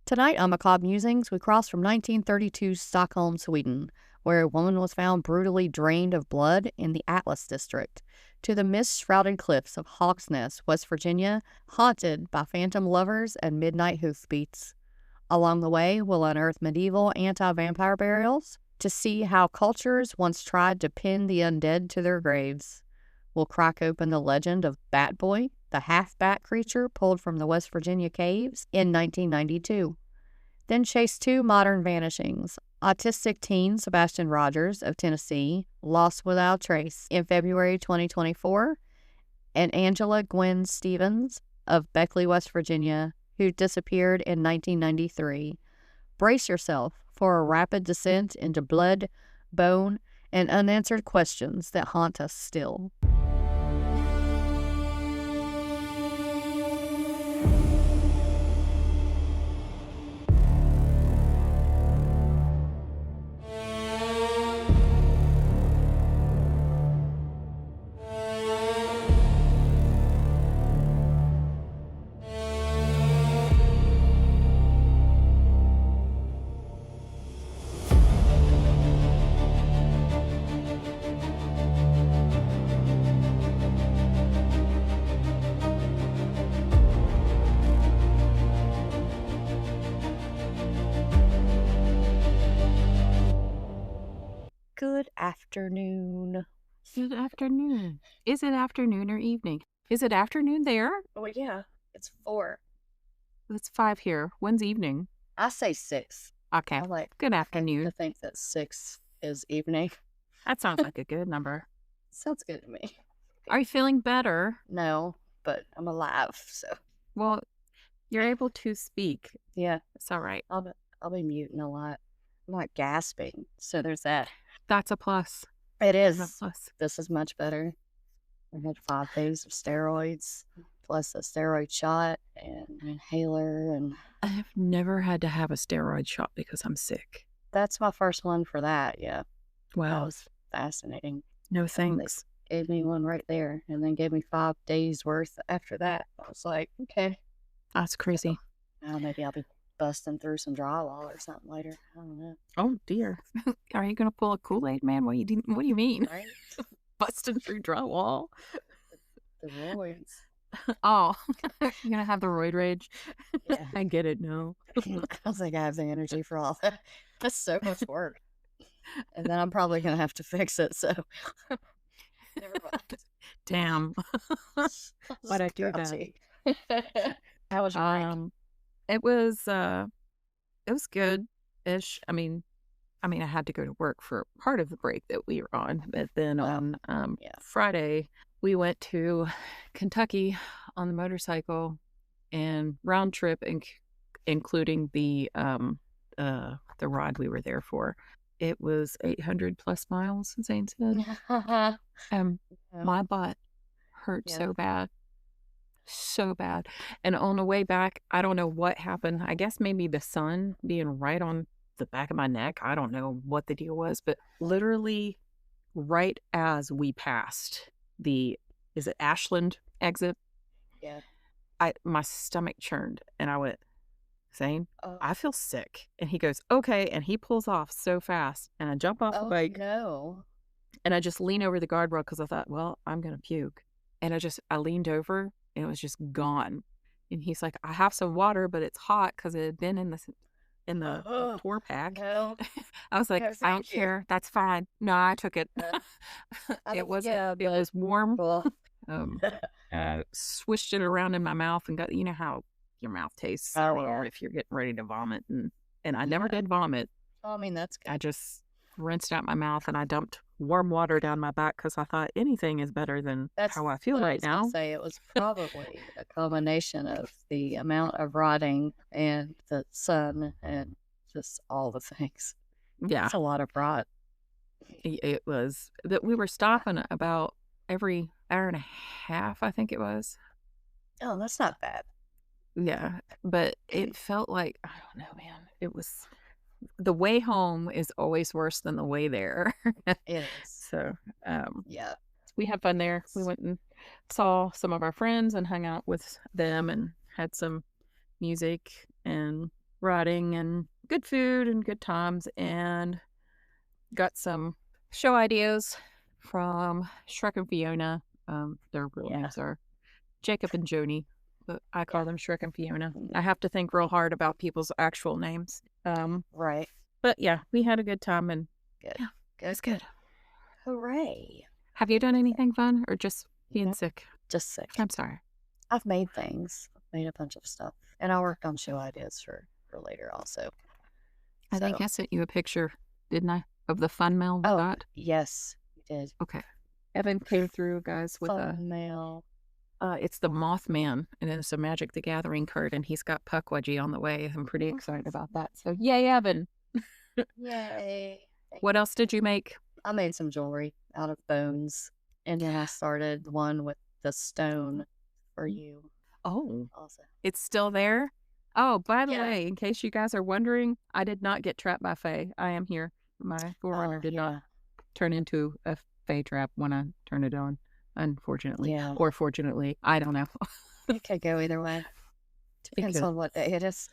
Tonight on Macabre.Musings, we cross from 1932 Stockholm, Sweden, where a woman was found brutally drained of blood in the Atlas district, to the mist-shrouded cliffs of Hawks Nest, West Virginia, haunted by phantom lovers and midnight hoofbeats. Along the way, we'll unearth medieval anti-vampire burials to see how cultures once tried to pin the undead to their graves. We'll crack open the legend of Bat Boy, the half-bat creature pulled from the West Virginia caves in 1992. Then chase two modern vanishings. Autistic teen Sebastian Rogers of Tennessee, lost without trace in February 2024, and Angela Gwinn-Stephens of Beckley, West Virginia, who disappeared in 1993. Brace yourself for a rapid descent into blood, bone, and unanswered questions that haunt us still. Good afternoon. Good afternoon. Is it afternoon or evening? Is it afternoon there? Oh, yeah. It's 4. It's 5 here. When's evening? I say 6. Okay. I like Good to afternoon. think that 6 is evening. That sounds like a good number. Sounds good to me. Are you feeling better? No, but I'm alive, so Well, you're able to speak. yeah, It's all right. I'll be muting a lot. I'm not gasping, so there's that. That's a plus. It That's a is. plus. This is much better. I had 5 days of steroids, plus a steroid shot and an inhaler, and I've never had to have a steroid shot because I'm sick. that's my first one for that. Yeah, that Wow. was fascinating. No thanks. Gave me one right there, and then gave me 5 days worth after that. I was like, okay, That's crazy. now maybe I'll be busting through some drywall or something later. I don't know. Oh, dear. Are you going to pull a Kool-Aid, man? What do you mean? Right? Busting through drywall? The roids. Oh, you're going to have the roid rage? Yeah. I get it now. I don't think I have the energy for all that. That's so much work. And then I'm probably going to have to fix it, so never mind. Damn. Why'd I do that? How was your break? It was good-ish. I mean, I had to go to work for part of the break that we were on, but then on yeah. Friday we went to Kentucky on the motorcycle and round trip, including the ride we were there for. It was 800 plus miles, Zane said. My butt hurt so bad. So bad. And on the way back, I don't know what happened. I guess maybe the sun being right on the back of my neck. I don't know what the deal was, but literally right as we passed is it Ashland exit? Yeah. My stomach churned and I went, Zane, Oh. I feel sick. And he goes, okay. And he pulls off so fast. And I jump off the bike. No. And I just lean over the guardrail because I thought, well, I'm going to puke. And I leaned over and it was just gone. And he's like, I have some water, but it's hot because it had been in the tour pack. No. I was like, No, I don't thank you. care. That's fine. No, I took it. It was warm. Well, Swished it around in my mouth and got, you know how your mouth tastes if you're getting ready to vomit. And I never did vomit. I mean, that's good. I just rinsed out my mouth and I dumped warm water down my back because I thought anything is better than how I feel right now. Say it was probably a combination of the amount of rotting and the sun and just all the things. Yeah, it's a lot of rot. It was that we were stopping about every hour and a half, I think it was. Oh, that's not bad. Yeah, but it felt like, I don't know, man. It was, the way home is always worse than the way there. It is. So, yeah, we had fun there. We went and saw some of our friends and hung out with them and had some music and rotting, and good food and good times, and got some show ideas from Shrek and Fiona. Their real names are Jacob and Joni, but I call them Shrek and Fiona. I have to think real hard about people's actual names. Right. But yeah, we had a good time, and Good. yeah, Good. it's good. Hooray. Have you done anything fun or just being sick? Just sick. I'm sorry. I've made things. I've made a bunch of stuff. And I worked on show ideas for later also. I think I sent you a picture, didn't I, of the fun mail we got? Yes, you did. Okay. Evan came through, guys, with Fun mail. It's the Mothman, and it's a Magic the Gathering card, and he's got Puckwudgie on the way. I'm pretty excited about that. So, yay, Evan. Yay. What else did you make? I made some jewelry out of bones, and then I started one with the stone for you. Oh, also. It's still there? Oh, by the way, in case you guys are wondering, I did not get trapped by Fae. I am here. My Forerunner did not turn into a Fae trap when I turned it on, unfortunately. Yeah. Or fortunately. I don't know. It could go either way. Depends on what day it is.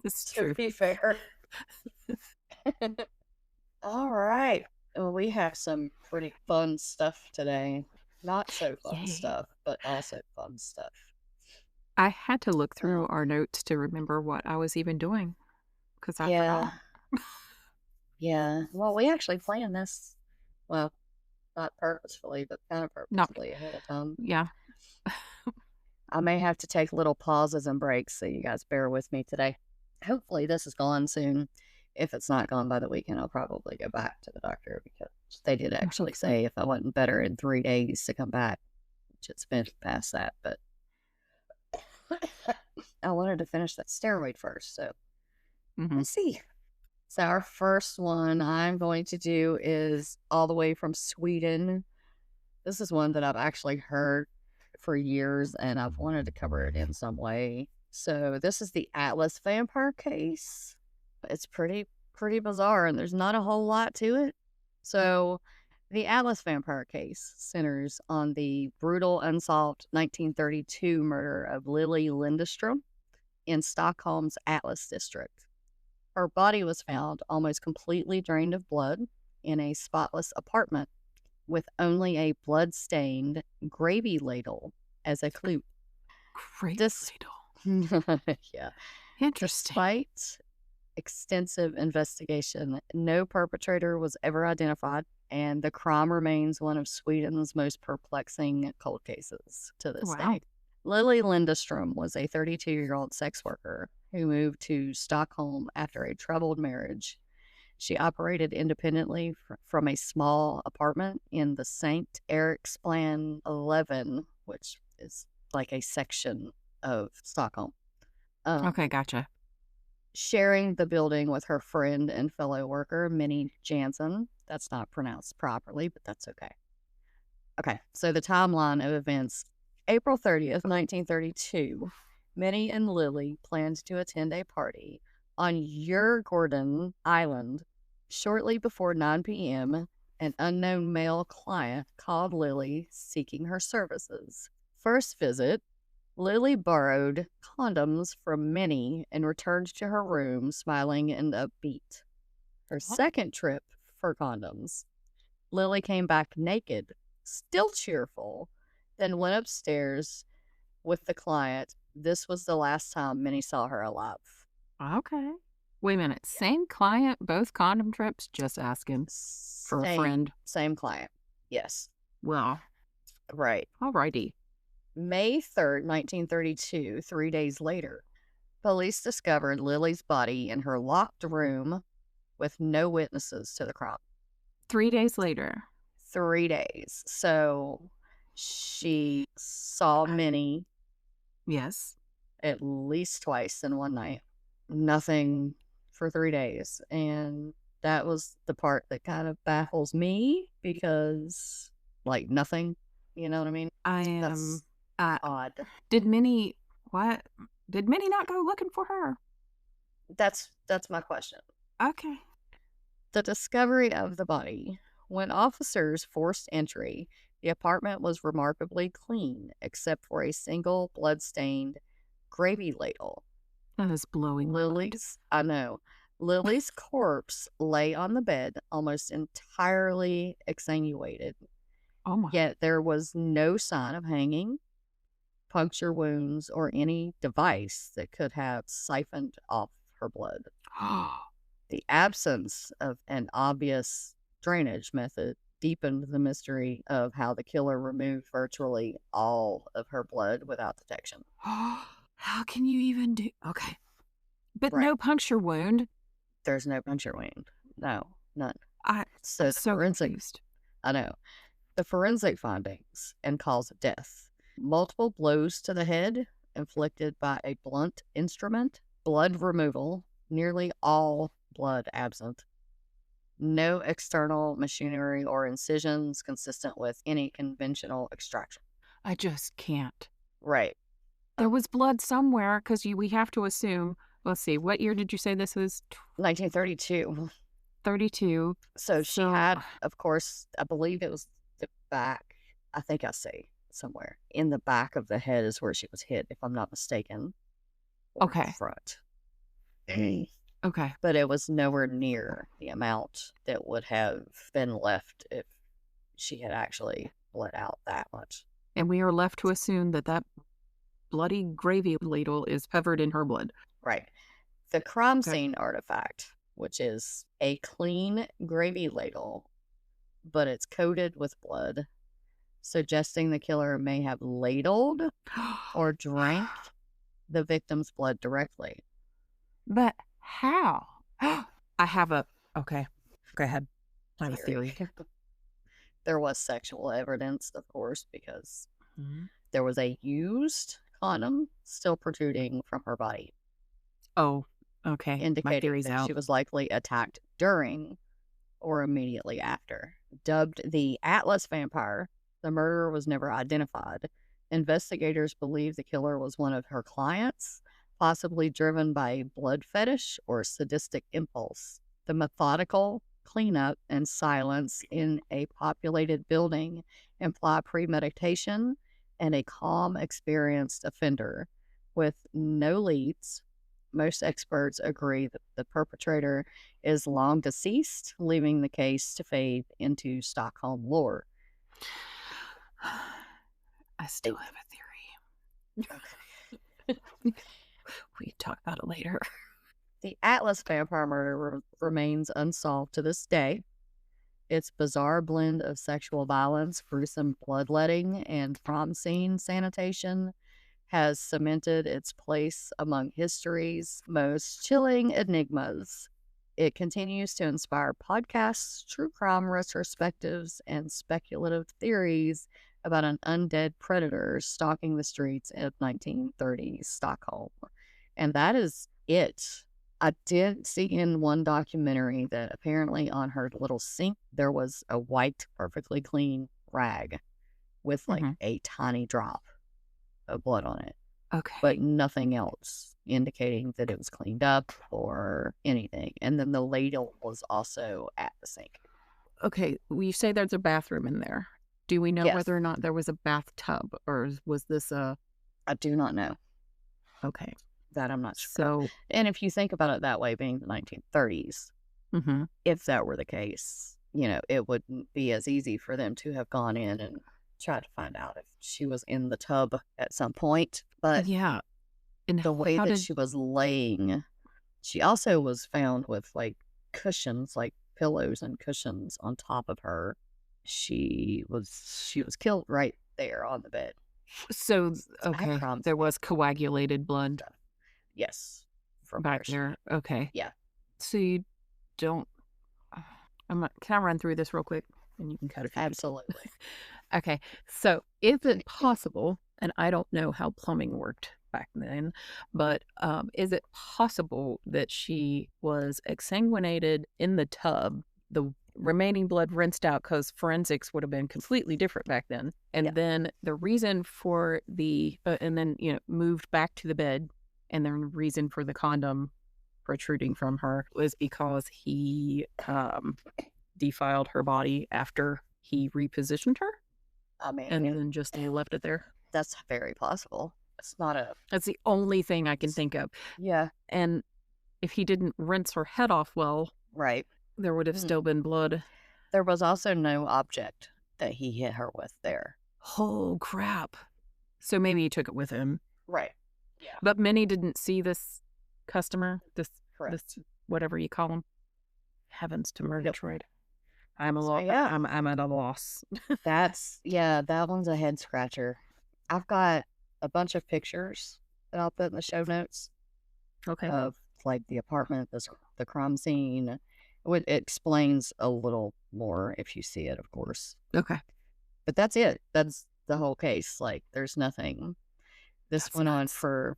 This is true. To be fair. All right. Well, we have some pretty fun stuff today. Not so fun stuff, but also fun stuff. I had to look through our notes to remember what I was even doing because I forgot. Yeah. Well, we actually planned this. Well, not purposefully, but kind of purposefully ahead of time. Yeah. I may have to take little pauses and breaks, so you guys bear with me today. Hopefully this is gone soon. If it's not gone by the weekend, I'll probably go back to the doctor because they did actually say if I wasn't better in 3 days to come back, which it's been past that, but I wanted to finish that steroid first, so let's see. So our first one I'm going to do is all the way from Sweden. This is one that I've actually heard for years, and I've wanted to cover it in some way. So this is the Atlas vampire case. It's pretty bizarre, and there's not a whole lot to it. So the Atlas vampire case centers on the brutal, unsolved 1932 murder of Lily Lindström in Stockholm's Atlas district. Her body was found almost completely drained of blood in a spotless apartment with only a blood-stained gravy ladle as a clue. Gravy ladle? Yeah. Interesting. Despite extensive investigation, no perpetrator was ever identified, and the crime remains one of Sweden's most perplexing cold cases to this day. Lily Lindström was a 32-year-old sex worker who moved to Stockholm after a troubled marriage. She operated independently from a small apartment in the St. Eriksplan 11, which is like a section of Stockholm. Okay, gotcha. Sharing the building with her friend and fellow worker, Minnie Jansen. That's not pronounced properly, but that's okay. Okay, so the timeline of events. April 30th, 1932, Minnie and Lily planned to attend a party on Djurgården Island. Shortly before 9 p.m., an unknown male client called Lily seeking her services. First visit, Lily borrowed condoms from Minnie and returned to her room smiling and upbeat. Her second trip for condoms, Lily came back naked, still cheerful, then went upstairs with the client. This was the last time Minnie saw her alive. Okay. Wait a minute. Same client, both condom trips? Just asking for a friend. Same client. Yes. Well. Right. Alrighty. May 3rd, 1932, 3 days later, police discovered Lily's body in her locked room with no witnesses to the crime. 3 days later. 3 days. So she saw Minnie. Yes. At least twice in one night. Nothing for 3 days. And that was the part that kind of baffles me because, like, nothing. You know what I mean? That's odd. Did Minnie not go looking for her? That's my question. Okay. The discovery of the body. When officers forced entry, the apartment was remarkably clean, except for a single blood-stained gravy ladle. That is blowing my mind. I know. Lily's corpse lay on the bed, almost entirely exsanguinated. Oh my. Yet there was no sign of hanging, puncture wounds, or any device that could have siphoned off her blood. The absence of an obvious drainage method deepened the mystery of how the killer removed virtually all of her blood without detection. How can you even do... Okay. But Right. no puncture wound. There's no puncture wound. No, none. I'm So so confused. I know. The forensic findings and cause of death. Multiple blows to the head inflicted by a blunt instrument. Blood removal. Nearly all blood absent. No external machinery or incisions consistent with any conventional extraction. I just can't. Right. There was blood somewhere, because we have to assume... Let's see, what year did you say this was? 1932. 32. So she had, of course, I believe it was the back. I think I see somewhere. In the back of the head is where she was hit, if I'm not mistaken. Okay. Front. Okay. But it was nowhere near the amount that would have been left if she had actually bled out that much. And we are left to assume that bloody gravy ladle is covered in her blood. Right. The crime scene artifact, which is a clean gravy ladle, but it's coated with blood, suggesting the killer may have ladled or drank the victim's blood directly. But how? I have a... Okay. Go ahead. I have a theory. There was sexual evidence, of course, because there was a used condom still protruding from her body. Oh, okay. Indicating that she was likely attacked during or immediately after. Dubbed the Atlas Vampire, the murderer was never identified. Investigators believe the killer was one of her clients, possibly driven by a blood fetish or sadistic impulse. The methodical cleanup and silence in a populated building imply premeditation and a calm, experienced offender. With no leads, most experts agree that the perpetrator is long deceased, leaving the case to fade into Stockholm lore. I still have a theory. Okay. We can talk about it later. The Atlas vampire murder remains unsolved to this day. Its bizarre blend of sexual violence, gruesome bloodletting, and crime scene sanitation has cemented its place among history's most chilling enigmas. It continues to inspire podcasts, true crime retrospectives, and speculative theories about an undead predator stalking the streets of 1930s Stockholm. And that is it. I did see in one documentary that apparently on her little sink, there was a white, perfectly clean rag with like a tiny drop of blood on it. Okay. But nothing else indicating that it was cleaned up or anything. And then the ladle was also at the sink. Okay. You say there's a bathroom in there. Do we know Yes. whether or not there was a bathtub, or was this a... I do not know. Okay. That I'm not sure. So, and if you think about it that way, being the 1930s, if that were the case, it wouldn't be as easy for them to have gone in and tried to find out if she was in the tub at some point. But yeah. And the way that she was laying, she also was found with like cushions, like pillows and cushions on top of her. She was killed right there on the bed. So, okay, there was coagulated blood. Yes. From back there. Okay. Yeah. So you don't... can I run through this real quick? And you can cut it. Absolutely. Okay. So is it possible, and I don't know how plumbing worked back then, but is it possible that she was exsanguinated in the tub, the remaining blood rinsed out, because forensics would have been completely different back then, and then the reason for the and then moved back to the bed, and then the reason for the condom protruding from her was because he defiled her body after he repositioned her? I mean, and then just left it there? That's very possible. It's not a... That's the only thing I can think of. Yeah. And if he didn't rinse her head off well, Right. there would have still been blood. There was also no object that he hit her with there. Oh, crap. So maybe he took it with him. Right. Yeah. But Minnie didn't see this customer, this whatever you call him. Heavens to Murgatroyd. I'm at a loss. That one's a head scratcher. I've got a bunch of pictures that I'll put in the show notes. Okay. Of like the apartment, the crime scene. It explains a little more if you see it, of course. Okay. But that's it. That's the whole case. Like, there's nothing. This went on for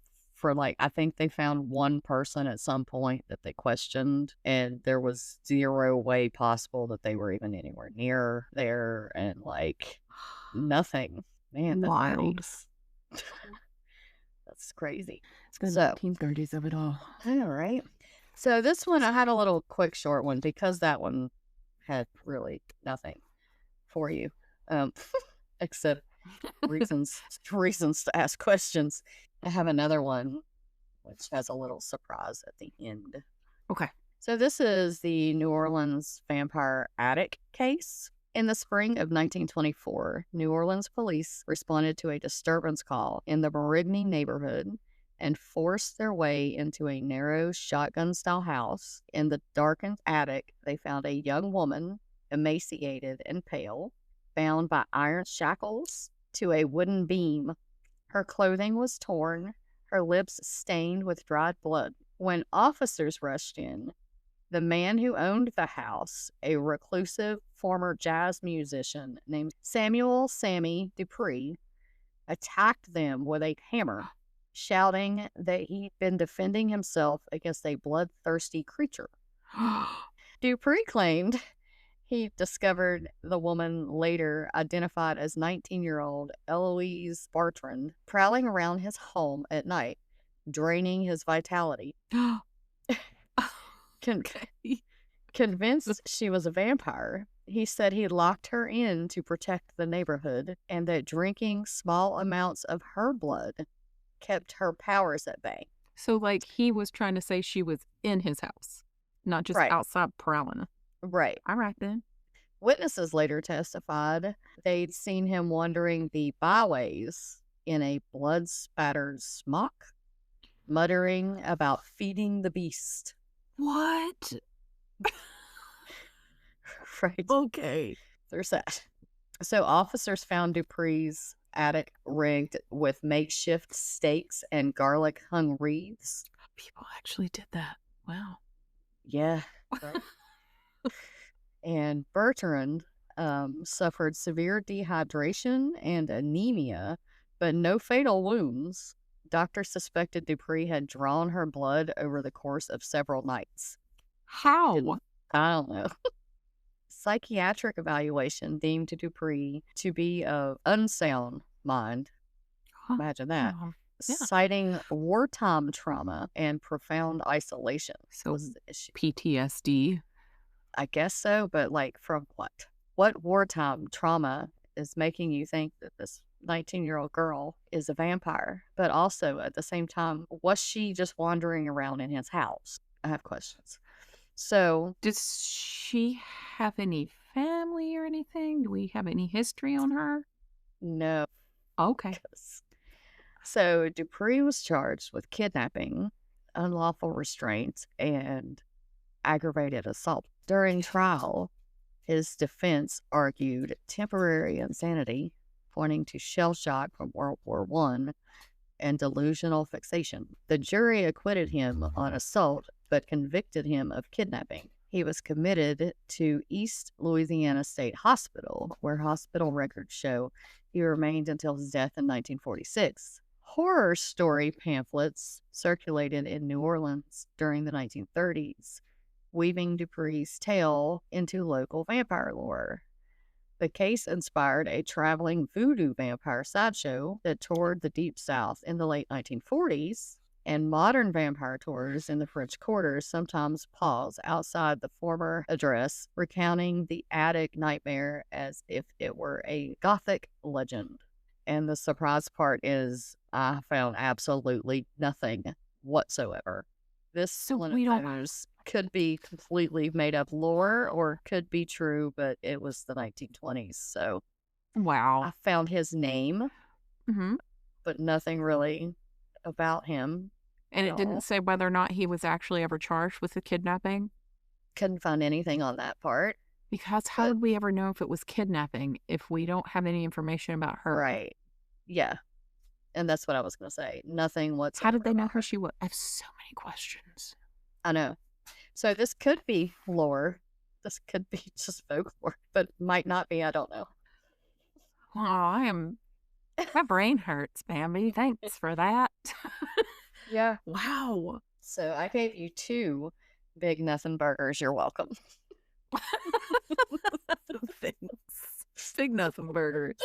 like, I think they found one person at some point that they questioned, and there was zero way possible that they were even anywhere near there, and like nothing. Man, wild. That's crazy. It's the 1930s of it all. All right. So this one, I had a little quick short one because that one had really nothing for you, except reasons to ask questions. I have another one which has a little surprise at the end. Okay. So this is the New Orleans vampire attic case. In the spring of 1924, New Orleans police responded to a disturbance call in the Marigny neighborhood and forced their way into a narrow shotgun-style house. In the darkened attic, they found a young woman, emaciated and pale, bound by iron shackles to a wooden beam. Her clothing was torn, her lips stained with dried blood. When officers rushed in, the man who owned the house, a reclusive former jazz musician named Samuel "Sammy" Dupree, attacked them with a hammer, shouting that he'd been defending himself against a bloodthirsty creature. Dupree claimed he discovered the woman, later identified as 19-year-old Eloise Bertrand, prowling around his home at night, draining his vitality. Convinced she was a vampire, he said he locked her in to protect the neighborhood, and that drinking small amounts of her blood kept her powers at bay. So, like, he was trying to say she was in his house, not just outside prowling. Right. All right, then. Witnesses later testified they'd seen him wandering the byways in a blood-spattered smock, muttering about feeding the beast. What? Right. Okay. There's that. So officers found Dupree's attic rigged with makeshift stakes and garlic-hung wreaths. People actually did that. Wow. Yeah. And Bertrand suffered severe dehydration and anemia, but no fatal wounds. Doctors suspected Dupree had drawn her blood over the course of several nights. How? I don't know. Psychiatric evaluation deemed Dupree to be of unsound mind. Imagine that. Yeah. Citing wartime trauma and profound isolation. So was the issue. PTSD? I guess so, but like from what? What wartime trauma is making you think that this 19-year-old girl is a vampire? But also at the same time, was she just wandering around in his house? I have questions. So, does she have any family or anything? Do we have any history on her? No. Okay. So Dupree was charged with kidnapping, unlawful restraint, and aggravated assault. During trial, his defense argued temporary insanity, pointing to shell shock from World War I and delusional fixation. The jury acquitted him on assault, but convicted him of kidnapping. He was committed to East Louisiana State Hospital, where hospital records show he remained until his death in 1946. Horror story pamphlets circulated in New Orleans during the 1930s, weaving Dupree's tale into local vampire lore. The case inspired a traveling voodoo vampire sideshow that toured the Deep South in the late 1940s, and modern vampire tours in the French Quarter sometimes pause outside the former address, recounting the attic nightmare as if it were a Gothic legend. And the surprise part is I found absolutely nothing whatsoever. This one of those could be completely made up lore or could be true, but it was the 1920s. So Wow. I found his name, but nothing really about him. And it didn't say whether or not he was actually ever charged with the kidnapping? Couldn't find anything on that part. Because how would we ever know if it was kidnapping if we don't have any information about her? Right. Yeah. And that's what I was going to say. Nothing whatsoever. How did they know who she was? I have so many questions. I know. So this could be lore. This could be just folklore, but might not be. I don't know. Oh, my brain hurts, Bambi. Thanks for that. Yeah. Wow. So I gave you 2 big nothing burgers. You're welcome. Thanks. Big nothing burgers.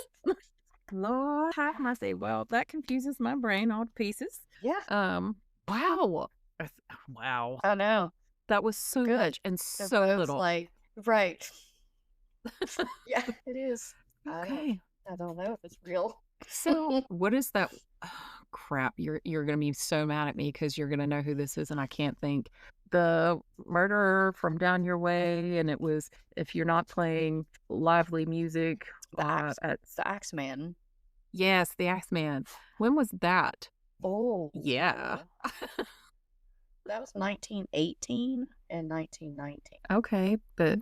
Lord have mercy. Well, that confuses my brain all to pieces. Yeah. Wow. Wow. I know. That was so Good. much and so little. Right. Yeah, it is. Okay. I don't know if it's real. So what is that? Oh, crap. You're going to be so mad at me because you're going to know who this is and I can't think. The murderer from down your way, and it was, if you're not playing lively music. The Axeman. Yes, the Axeman. When was that? Oh. Yeah. That was 1918 and 1919. Okay, but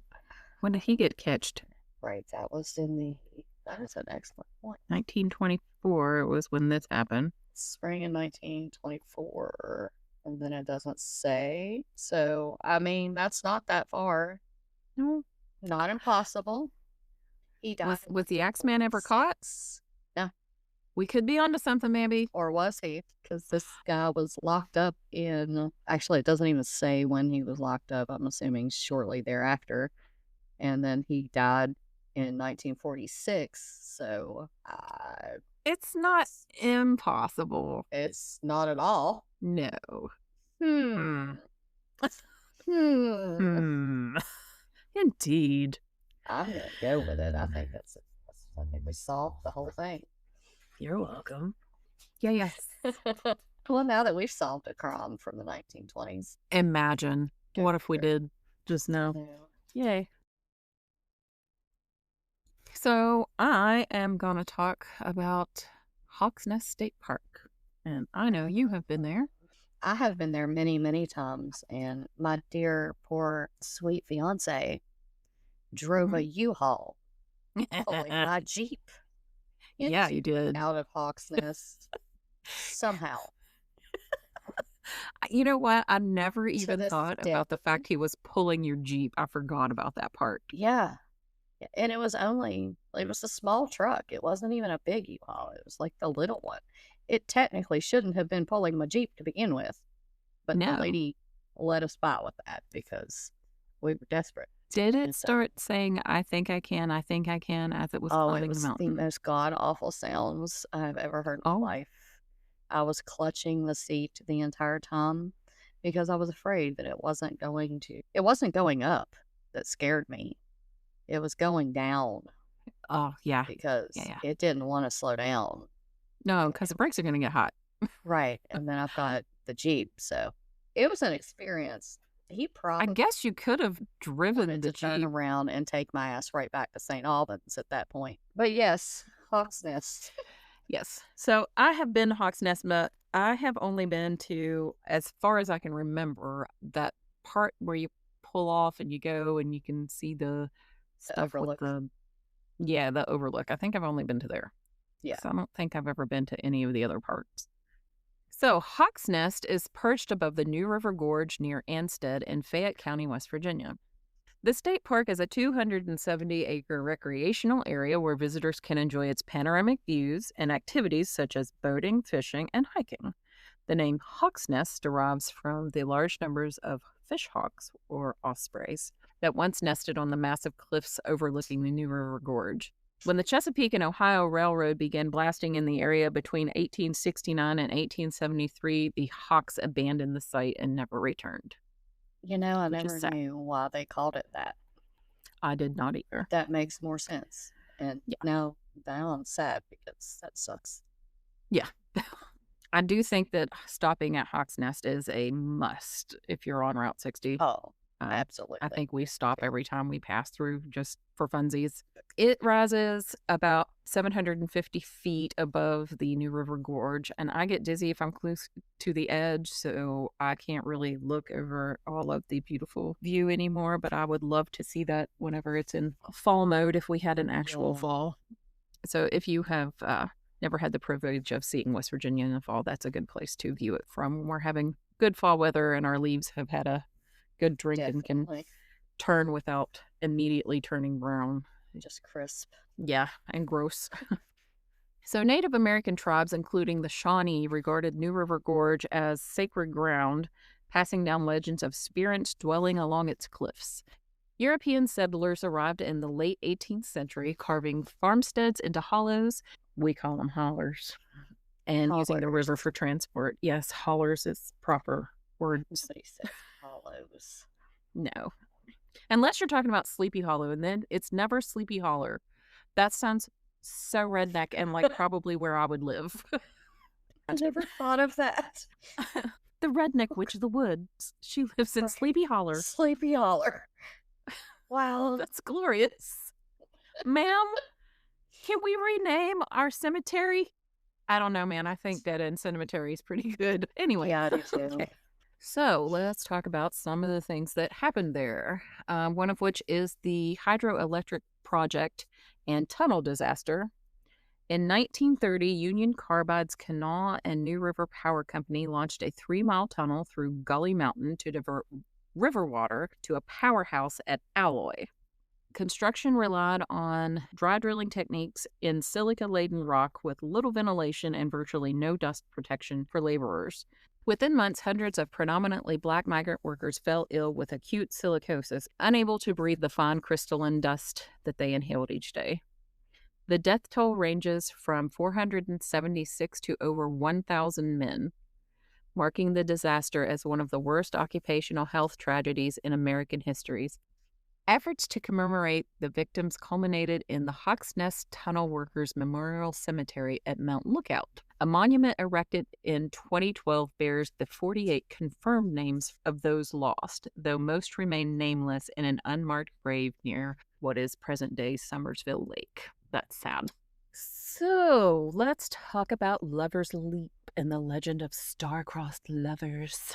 when did he get catched? Right, that is an excellent point. 1924 was when this happened. Spring in 1924, and then it doesn't say. So, I mean, that's not that far. No. Not impossible. He died. Was the Axeman ever caught? No. We could be onto something, maybe. Or was he? Because this guy was locked up actually, it doesn't even say when he was locked up. I'm assuming shortly thereafter. And then he died in 1946. So, it's not impossible. It's not at all. No. Indeed. I'm going to go with it. I think I think we solved the whole thing. You're welcome. Yeah, yes. Well, now that we've solved a crime from the 1920s. Imagine. What if we did just now? Yay. So I am going to talk about Hawks Nest State Park. And I know you have been there. I have been there many, many times. And my dear, poor, sweet fiance drove a U-Haul pulling my Jeep. Yeah, you did. Out of Hawks Nest. Somehow. You know what? I never even thought about the fact he was pulling your Jeep. I forgot about that part. Yeah. And it was a small truck. It wasn't even a big U-Haul. It was like the little one. It technically shouldn't have been pulling my Jeep to begin with. But the lady let us by with that because we were desperate. Did it start saying, I think I can, as it was climbing the mountain? The most god-awful sounds I've ever heard in my life. I was clutching the seat the entire time because I was afraid that it wasn't going up that scared me. It was going down. Oh, yeah. Because it didn't want to slow down. No, because the brakes are going to get hot. Right. And then I've got the Jeep. So it was an experience. I guess you could have driven the Jeep. Turn around and take my ass right back to St. Albans at that point. But yes, Hawks Nest. Yes. So I have been to Hawks Nest, but I have only been to, as far as I can remember, that part where you pull off and you go and you can see the stuff overlook. With the overlook. I think I've only been to there. Yeah. So I don't think I've ever been to any of the other parts. So Hawks Nest is perched above the New River Gorge near Ansted in Fayette County, West Virginia. The state park is a 270-acre recreational area where visitors can enjoy its panoramic views and activities such as boating, fishing, and hiking. The name Hawks Nest derives from the large numbers of fish hawks, or ospreys, that once nested on the massive cliffs overlooking the New River Gorge. When the Chesapeake and Ohio Railroad began blasting in the area between 1869 and 1873, the Hawks abandoned the site and never returned. I never knew why they called it that. I did not either. That makes more sense. And now I'm sad because that sucks. Yeah. I do think that stopping at Hawk's Nest is a must if you're on Route 60. Oh, absolutely. I think we stop every time we pass through just for funsies. It rises about 750 feet above the New River Gorge, and I get dizzy if I'm close to the edge, so I can't really look over all of the beautiful view anymore, but I would love to see that whenever it's in fall mode if we had an actual fall. So if you have never had the privilege of seeing West Virginia in the fall, that's a good place to view it from. We're having good fall weather and our leaves have had a good drink and can turn without immediately turning brown. Just crisp. Yeah, and gross. So Native American tribes, including the Shawnee, regarded New River Gorge as sacred ground, passing down legends of spirits dwelling along its cliffs. European settlers arrived in the late 18th century, carving farmsteads into hollows. We call them hollers. And using the river for transport. Yes, hollers is proper word. Somebody said hollows. No. Unless you're talking about Sleepy Hollow, and then it's never Sleepy Holler. That sounds so redneck and like probably where I would live. I never thought of that. The redneck witch of the woods. She lives in Sleepy Holler. Sleepy Holler. Wow. That's glorious. Ma'am, can we rename our cemetery? I don't know, man. I think Dead End Cemetery is pretty good. Anyway. Yeah, I do too. Okay. So let's talk about some of the things that happened there. One of which is the hydroelectric project and tunnel disaster. In 1930, Union Carbide's Kanawha and New River Power Company launched a 3-mile tunnel through Gully Mountain to divert river water to a powerhouse at Alloy. Construction relied on dry drilling techniques in silica-laden rock with little ventilation and virtually no dust protection for laborers. Within months, hundreds of predominantly black migrant workers fell ill with acute silicosis, unable to breathe the fine crystalline dust that they inhaled each day. The death toll ranges from 476 to over 1,000 men, marking the disaster as one of the worst occupational health tragedies in American history. Efforts to commemorate the victims culminated in the Hawk's Nest Tunnel Workers Memorial Cemetery at Mount Lookout. A monument erected in 2012 bears the 48 confirmed names of those lost, though most remain nameless in an unmarked grave near what is present-day Summersville Lake. That's sad. So, let's talk about Lover's Leap and the legend of star-crossed lovers.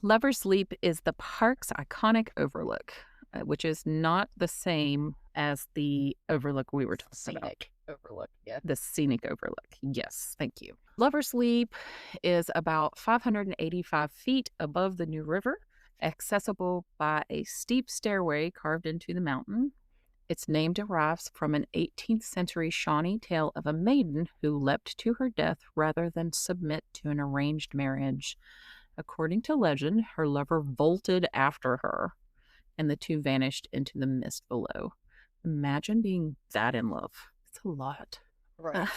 Lover's Leap is the park's iconic overlook, which is not the same as the overlook we were talking about. Overlook, yeah. The scenic overlook. Yes, thank you. Lover's Leap is about 585 feet above the New River, accessible by a steep stairway carved into the mountain. Its name derives from an 18th century Shawnee tale of a maiden who leapt to her death rather than submit to an arranged marriage. According to legend, her lover vaulted after her, and the two vanished into the mist below. Imagine being that in love. It's a lot. Right.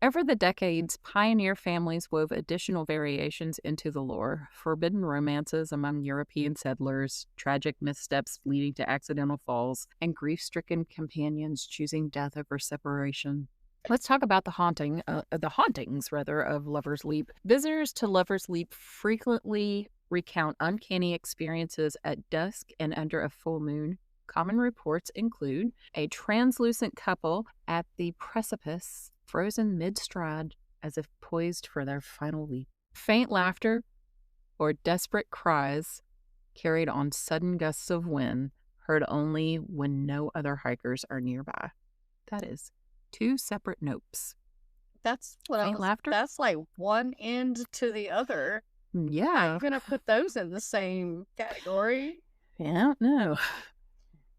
Over the decades, pioneer families wove additional variations into the lore, forbidden romances among European settlers, tragic missteps leading to accidental falls, and grief-stricken companions choosing death over separation. Let's talk about the hauntings of Lover's Leap. Visitors to Lover's Leap frequently recount uncanny experiences at dusk and under a full moon. Common reports include a translucent couple at the precipice, frozen mid-stride as if poised for their final leap. Faint laughter or desperate cries carried on sudden gusts of wind, heard only when no other hikers are nearby. That is 2 separate nopes. That's what Faint laughter? That's like one end to the other. Yeah. I'm gonna put those in the same category. Yeah, no.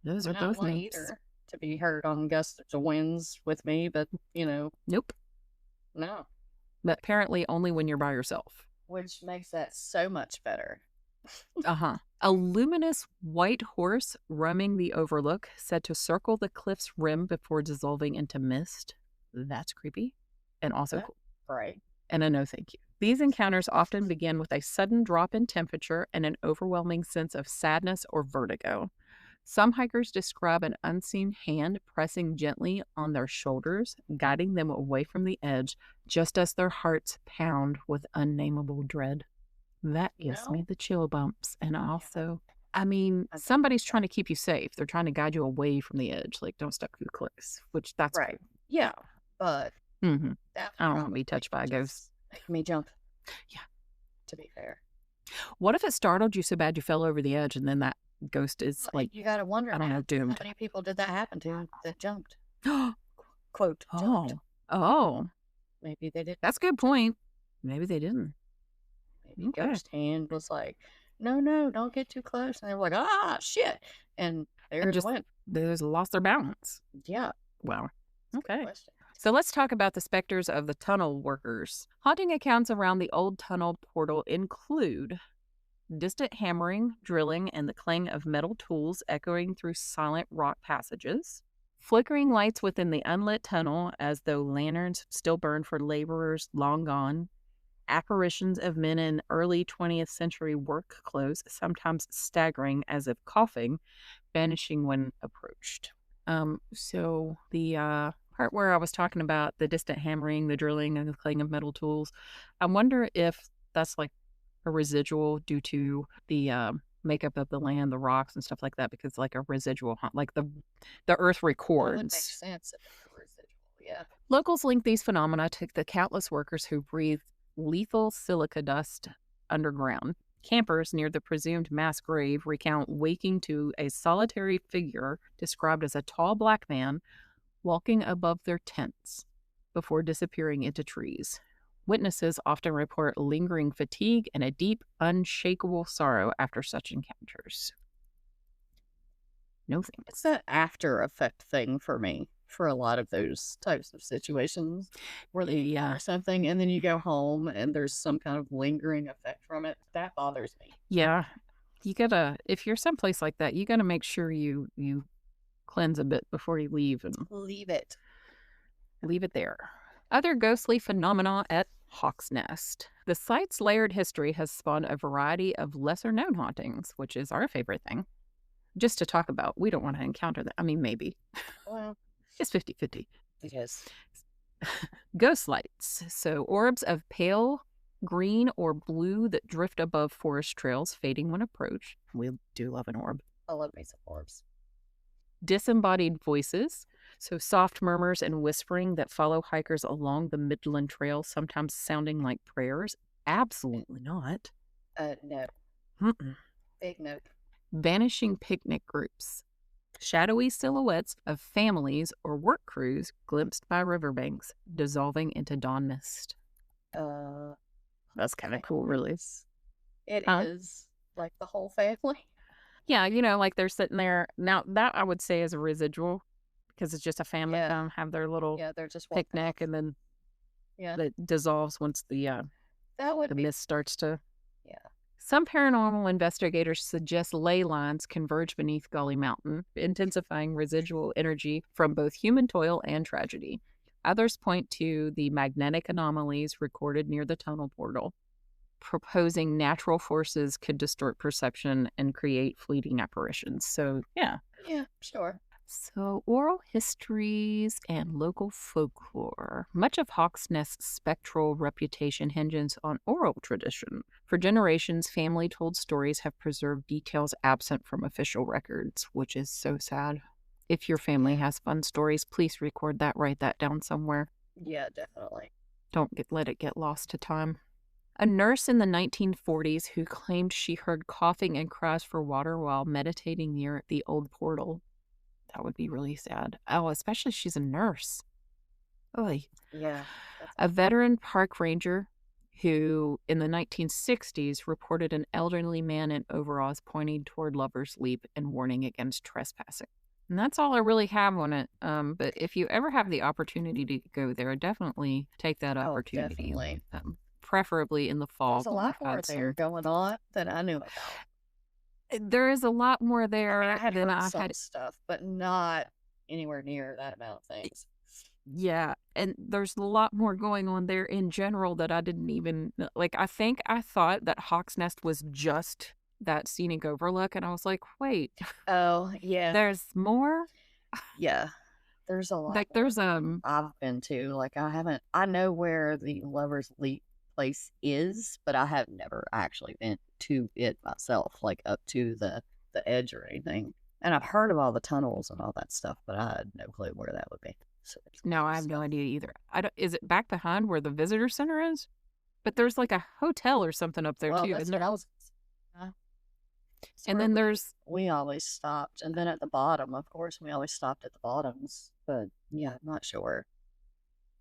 Those are Not both one nopes. either to be heard on gusts of winds with me, but Nope. no. But apparently only when you're by yourself. Which makes that so much better. A luminous white horse roaming the overlook, said to circle the cliff's rim before dissolving into mist. That's creepy. And also cool. Right. And a no thank you. These encounters often begin with a sudden drop in temperature and an overwhelming sense of sadness or vertigo. Some hikers describe an unseen hand pressing gently on their shoulders, guiding them away from the edge, just as their hearts pound with unnameable dread. That gives me the chill bumps. And also, I mean, somebody's trying to keep you safe. They're trying to guide you away from the edge. Like, don't step too close, which that's Right. cool. Yeah, but Mm-hmm. that I don't want to be touched by a ghost. Make me jump. Yeah. To be fair. What if it startled you so bad you fell over the edge and then that ghost is like, you gotta wonder, I don't know, doomed. how many people did that happen to that jumped? Quote, jumped. Oh. Maybe they did. That's a good point. Maybe they didn't. Maybe Ghost Hand was like, no, don't get too close. And they were like, ah, shit. And there it went. They just lost their balance. Yeah. Wow. Okay. So let's talk about the specters of the tunnel workers. Haunting accounts around the old tunnel portal include distant hammering, drilling, and the clang of metal tools echoing through silent rock passages. Flickering lights within the unlit tunnel as though lanterns still burn for laborers long gone. Apparitions of men in early 20th century work clothes, sometimes staggering as if coughing, vanishing when approached. So the part where I was talking about the distant hammering, the drilling, and the clang of metal tools, I wonder if that's like a residual due to the makeup of the land, the rocks and stuff like that, because like a residual, like the earth records. That would make sense if it's a residual, yeah. Locals link these phenomena to the countless workers who breathe lethal silica dust underground. Campers near the presumed mass grave recount waking to a solitary figure described as a tall black man walking above their tents before disappearing into trees. Witnesses often report lingering fatigue and a deep, unshakable sorrow after such encounters. No thanks. It's an after effect thing for me for a lot of those types of situations where they or something and then you go home and there's some kind of lingering effect from it. That bothers me. Yeah. You gotta, if you're someplace like that, you gotta make sure you cleanse a bit before you leave and leave it there. Other ghostly phenomena at Hawk's Nest. The site's layered history has spawned a variety of lesser known hauntings, which is our favorite thing. Just to talk about, we don't want to encounter that. I mean, maybe. Well, it's 50-50. It is. Ghost lights. So orbs of pale green or blue that drift above forest trails, fading when approached. We do love an orb. I love me some orbs. Disembodied voices. So soft murmurs and whispering that follow hikers along the Midland Trail, sometimes sounding like prayers. Absolutely not. No. Mm-mm. Big no. Vanishing picnic groups. Shadowy silhouettes of families or work crews glimpsed by riverbanks, dissolving into dawn mist. That's kind of cool, really. It is like the whole family. Yeah, like they're sitting there. Now, that I would say is a residual because it's just a family have their little they're just picnic and then it dissolves once the mist starts to. Yeah. Some paranormal investigators suggest ley lines converge beneath Gully Mountain, intensifying residual energy from both human toil and tragedy. Others point to the magnetic anomalies recorded near the tunnel portal, proposing natural forces could distort perception and create fleeting apparitions. So, yeah. Yeah, sure. So, oral histories and local folklore. Much of Hawk's Nest's spectral reputation hinges on oral tradition. For generations, family-told stories have preserved details absent from official records, which is so sad. If your family has fun stories, please record that, write that down somewhere. Yeah, definitely. Don't let it get lost to time. A nurse in the 1940s who claimed she heard coughing and cries for water while meditating near the old portal. That would be really sad. Oh, especially she's a nurse. Oy. Yeah. A veteran park ranger who, in the 1960s, reported an elderly man in overalls pointing toward Lover's Leap and warning against trespassing. And that's all I really have on it. But if you ever have the opportunity to go there, definitely take that opportunity. Definitely. Preferably in the fall. There's a lot more there going on than I knew about. There is a lot more there. I had some stuff, but not anywhere near that amount of things. Yeah, and there's a lot more going on there in general that I didn't even, like, I think I thought that Hawk's Nest was just that scenic overlook, and I was like, wait, Oh, yeah. there's more? Yeah. There's a lot Like, more there's, I've been to. Like, I know where the Lover's Leap place is, but I have never actually been to it myself, like up to the edge or anything. And I've heard of all the tunnels and all that stuff, but I had no clue where that would be. So no, I have no idea either. Is it back behind where the visitor center is? But there's like a hotel or something up there well, too, that's isn't what there? I was. Uh, And then there's we always stopped, and then at the bottom, of course, we always stopped at the bottoms. But yeah, I'm not sure.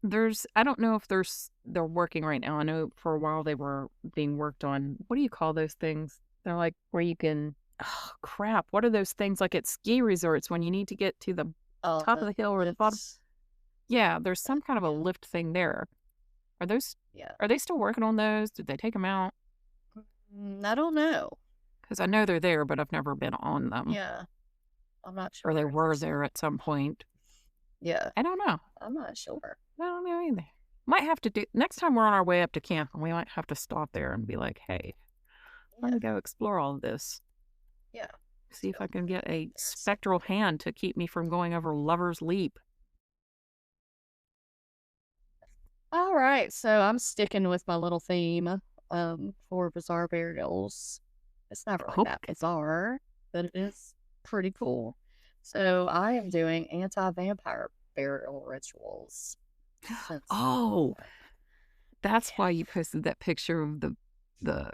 I don't know if they're working right now. I know for a while they were being worked on. What do you call those things? They're like where you can, oh crap, what are those things like at ski resorts when you need to get to the Oh, top of the hill or the bottom? lifts. Yeah, there's some kind of a Yeah. lift thing there. Yeah. Are they still working on those? Did they take them out? I don't know. Because I know they're there, but I've never been on them. Yeah. I'm not sure. Or they if were they're there at some point. Yeah. I don't know. I'm not sure. I don't know either. Might have to do next time we're on our way up to camp, and we might have to stop there and be like, "Hey, let me go explore all of this. Yeah. See if I can get a spectral hand to keep me from going over Lover's Leap." All right. So I'm sticking with my little theme for bizarre burials. It's not really that bizarre, but it is pretty cool. So I am doing anti-vampire burial rituals. Oh, that's why you posted that picture of the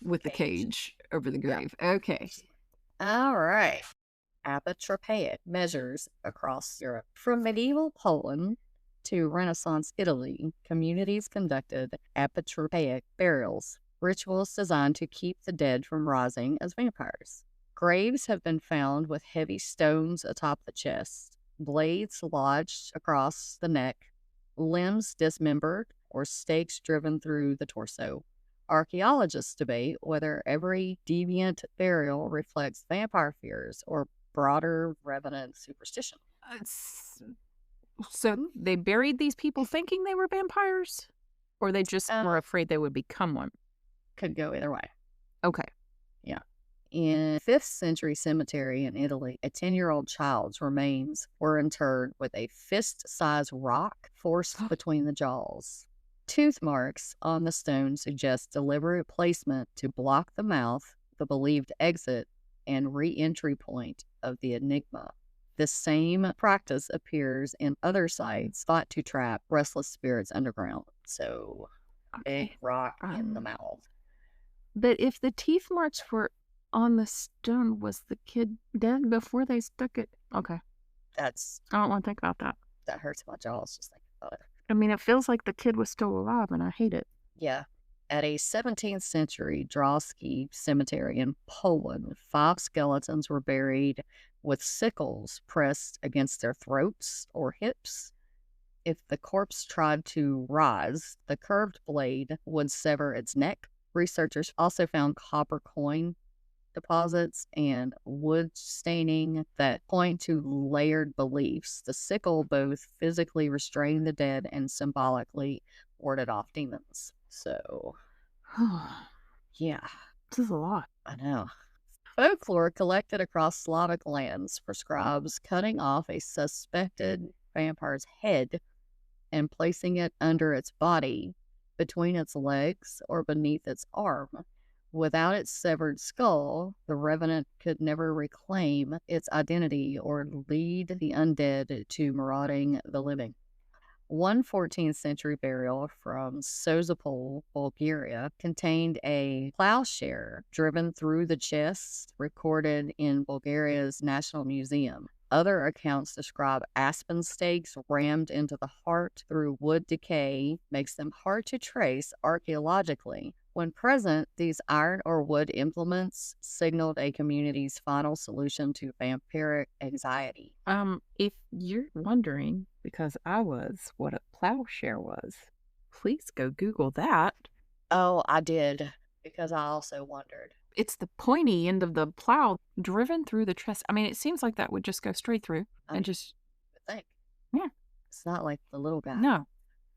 with the cage over the grave. Yeah. Okay. All right. Apotropaic measures across Europe. From medieval Poland to Renaissance Italy, communities conducted apotropaic burials, rituals designed to keep the dead from rising as vampires. Graves have been found with heavy stones atop the chest, blades lodged across the neck, limbs dismembered, or stakes driven through the torso. Archaeologists debate whether every deviant burial reflects vampire fears or broader revenant superstition. So they buried these people thinking they were vampires? Or they just were afraid they would become one? Could go either way. Okay. Yeah. In a 5th century cemetery in Italy, a 10-year-old child's remains were interred with a fist-sized rock forced between the jaws. Tooth marks on the stone suggest deliberate placement to block the mouth, the believed exit and re-entry point of the enigma. The same practice appears in other sites thought to trap restless spirits underground. So, big rock in the mouth. But if the teeth marks were on the stone, was the kid dead before they stuck it? Okay. I don't want to think about that. That hurts my jaws just thinking about it. I mean, it feels like the kid was still alive, and I hate it. Yeah. At a 17th century Drawski cemetery in Poland, 5 skeletons were buried with sickles pressed against their throats or hips. If the corpse tried to rise, the curved blade would sever its neck. Researchers also found copper coin deposits and wood staining that point to layered beliefs. The sickle both physically restrained the dead and symbolically warded off demons. So, yeah. This is a lot. I know. Folklore collected across Slavic lands prescribes cutting off a suspected vampire's head and placing it under its body, between its legs, or beneath its arm. Without its severed skull, the revenant could never reclaim its identity or lead the undead to marauding the living. One 14th century burial from Sozopol, Bulgaria, contained a plowshare driven through the chest, recorded in Bulgaria's National Museum. Other accounts describe aspen stakes rammed into the heart through wood decay, makes them hard to trace archaeologically. When present, these iron or wood implements signaled a community's final solution to vampiric anxiety. If you're wondering, because I was, what a plowshare was, please go Google that. Oh, I did, because I also wondered. It's the pointy end of the plow driven through the chest. I mean, it seems like that would just go straight through and just... think. Yeah. It's not like the little guy. No.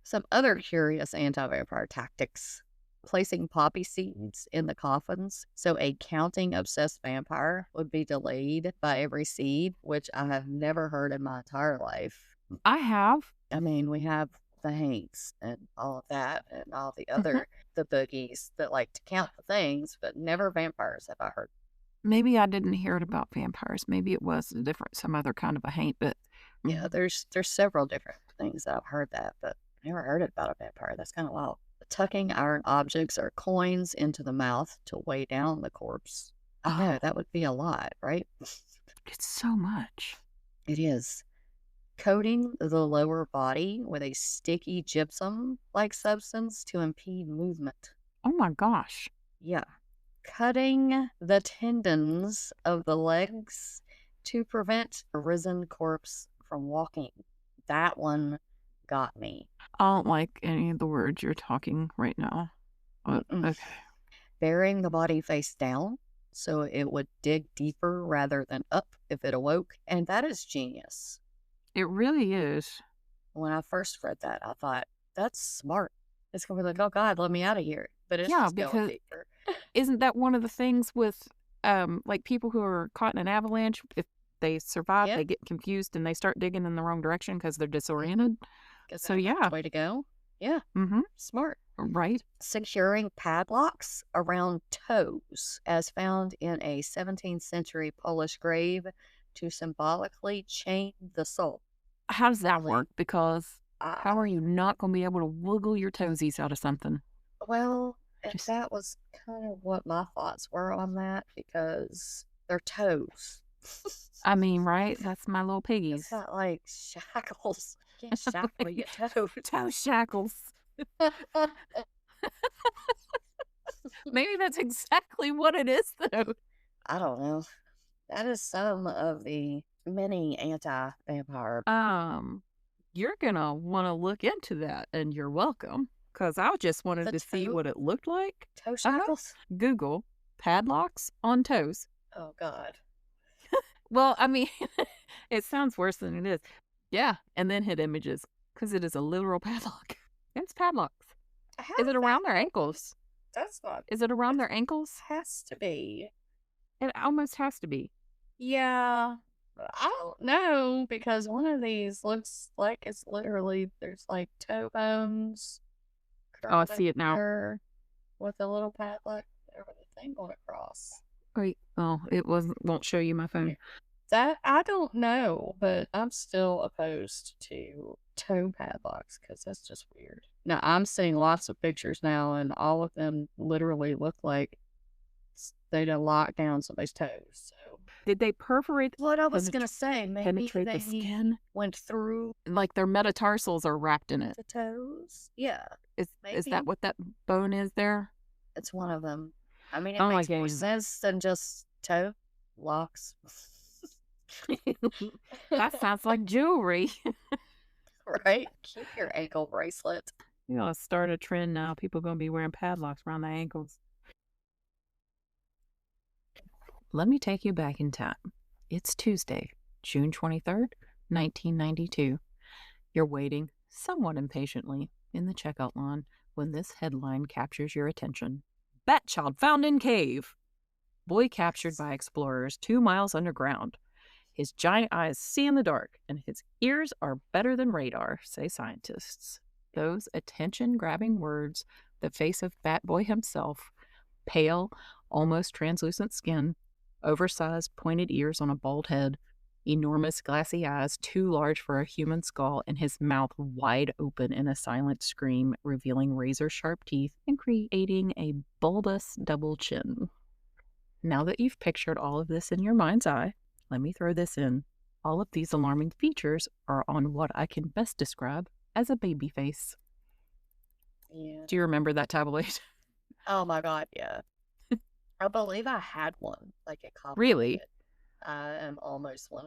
Some other curious anti-vampire tactics. placing poppy seeds in the coffins. So a counting obsessed vampire would be delayed by every seed, which I have never heard in my entire life. I have. I mean, we have the Hanks and all of that and all the other the boogies that like to count the things, but never vampires have I heard. Maybe I didn't hear it about vampires. Maybe it was some other kind of a haint, but Yeah, there's several different things that I've heard that, but never heard it about a vampire. That's kind of wild. Tucking iron objects or coins into the mouth to weigh down the corpse. I know, that would be a lot, right? It's so much. It is. Coating the lower body with a sticky gypsum-like substance to impede movement. Oh my gosh. Yeah. Cutting the tendons of the legs to prevent a risen corpse from walking. That one got me. I don't like any of the words you're talking right now. Okay. Burying the body face down so it would dig deeper rather than up if it awoke. And that is genius. It really is. When I first read that, I thought, that's smart. It's going to be like, oh God, let me out of here. But it's just going deeper. Isn't that one of the things with like people who are caught in an avalanche? If they survive, they get confused and they start digging in the wrong direction because they're disoriented. So that's the way to go. Yeah. Smart. Right. Securing padlocks around toes, as found in a 17th century Polish grave to symbolically chain the soul. How does that work? Because how are you not going to be able to wiggle your toesies out of something? Well, that was kind of what my thoughts were on that, because they're toes. I mean, right? That's my little piggies. It's not like shackles. You can't shackle your toes. Toe shackles. Maybe that's exactly what it is, though. I don't know. That is some of the many anti-vampire. You're gonna want to look into that, and you're welcome. Because I just wanted to see what it looked like. Toe shackles? Google padlocks on toes. Oh, God. Well, I mean, it sounds worse than it is. Yeah, and then hit images, because it is a literal padlock. It's padlocks. Is it around their ankles? That's not. Is it around their ankles? Has to be. It almost has to be. Yeah. I don't know, because one of these looks like it's literally, there's like toe bones. Oh, I see it now. With a little padlock there with a thing going across. Wait, it won't show you my phone. That, I don't know, but I'm still opposed to toe padlocks because that's just weird. Now, I'm seeing lots of pictures now, and all of them literally look like they done locked down somebody's toes. So, did they perforate? What I was going to say, maybe penetrate the skin? Went through. Like their metatarsals are wrapped in it. The toes? Yeah. Is that what that bone is there? It's one of them. I mean, it makes more sense than just toe locks. That sounds like jewelry. Right? Keep your ankle bracelet. You know, start a trend now. People are going to be wearing padlocks around their ankles. Let me take you back in time. It's Tuesday, June 23rd, 1992. You're waiting somewhat impatiently in the checkout line when this headline captures your attention. Bat child found in cave. Boy captured by explorers 2 miles underground. His giant eyes see in the dark, and his ears are better than radar, say scientists. Those attention-grabbing words, the face of Bat Boy himself, pale, almost translucent skin, oversized pointed ears on a bald head, enormous glassy eyes too large for a human skull, and his mouth wide open in a silent scream, revealing razor-sharp teeth and creating a bulbous double chin. Now that you've pictured all of this in your mind's eye, let me throw this in. All of these alarming features are on what I can best describe as a baby face. Yeah. Do you remember that tabloid? Oh my God, yeah. I believe I had one, like a copy. Really? I am almost 100%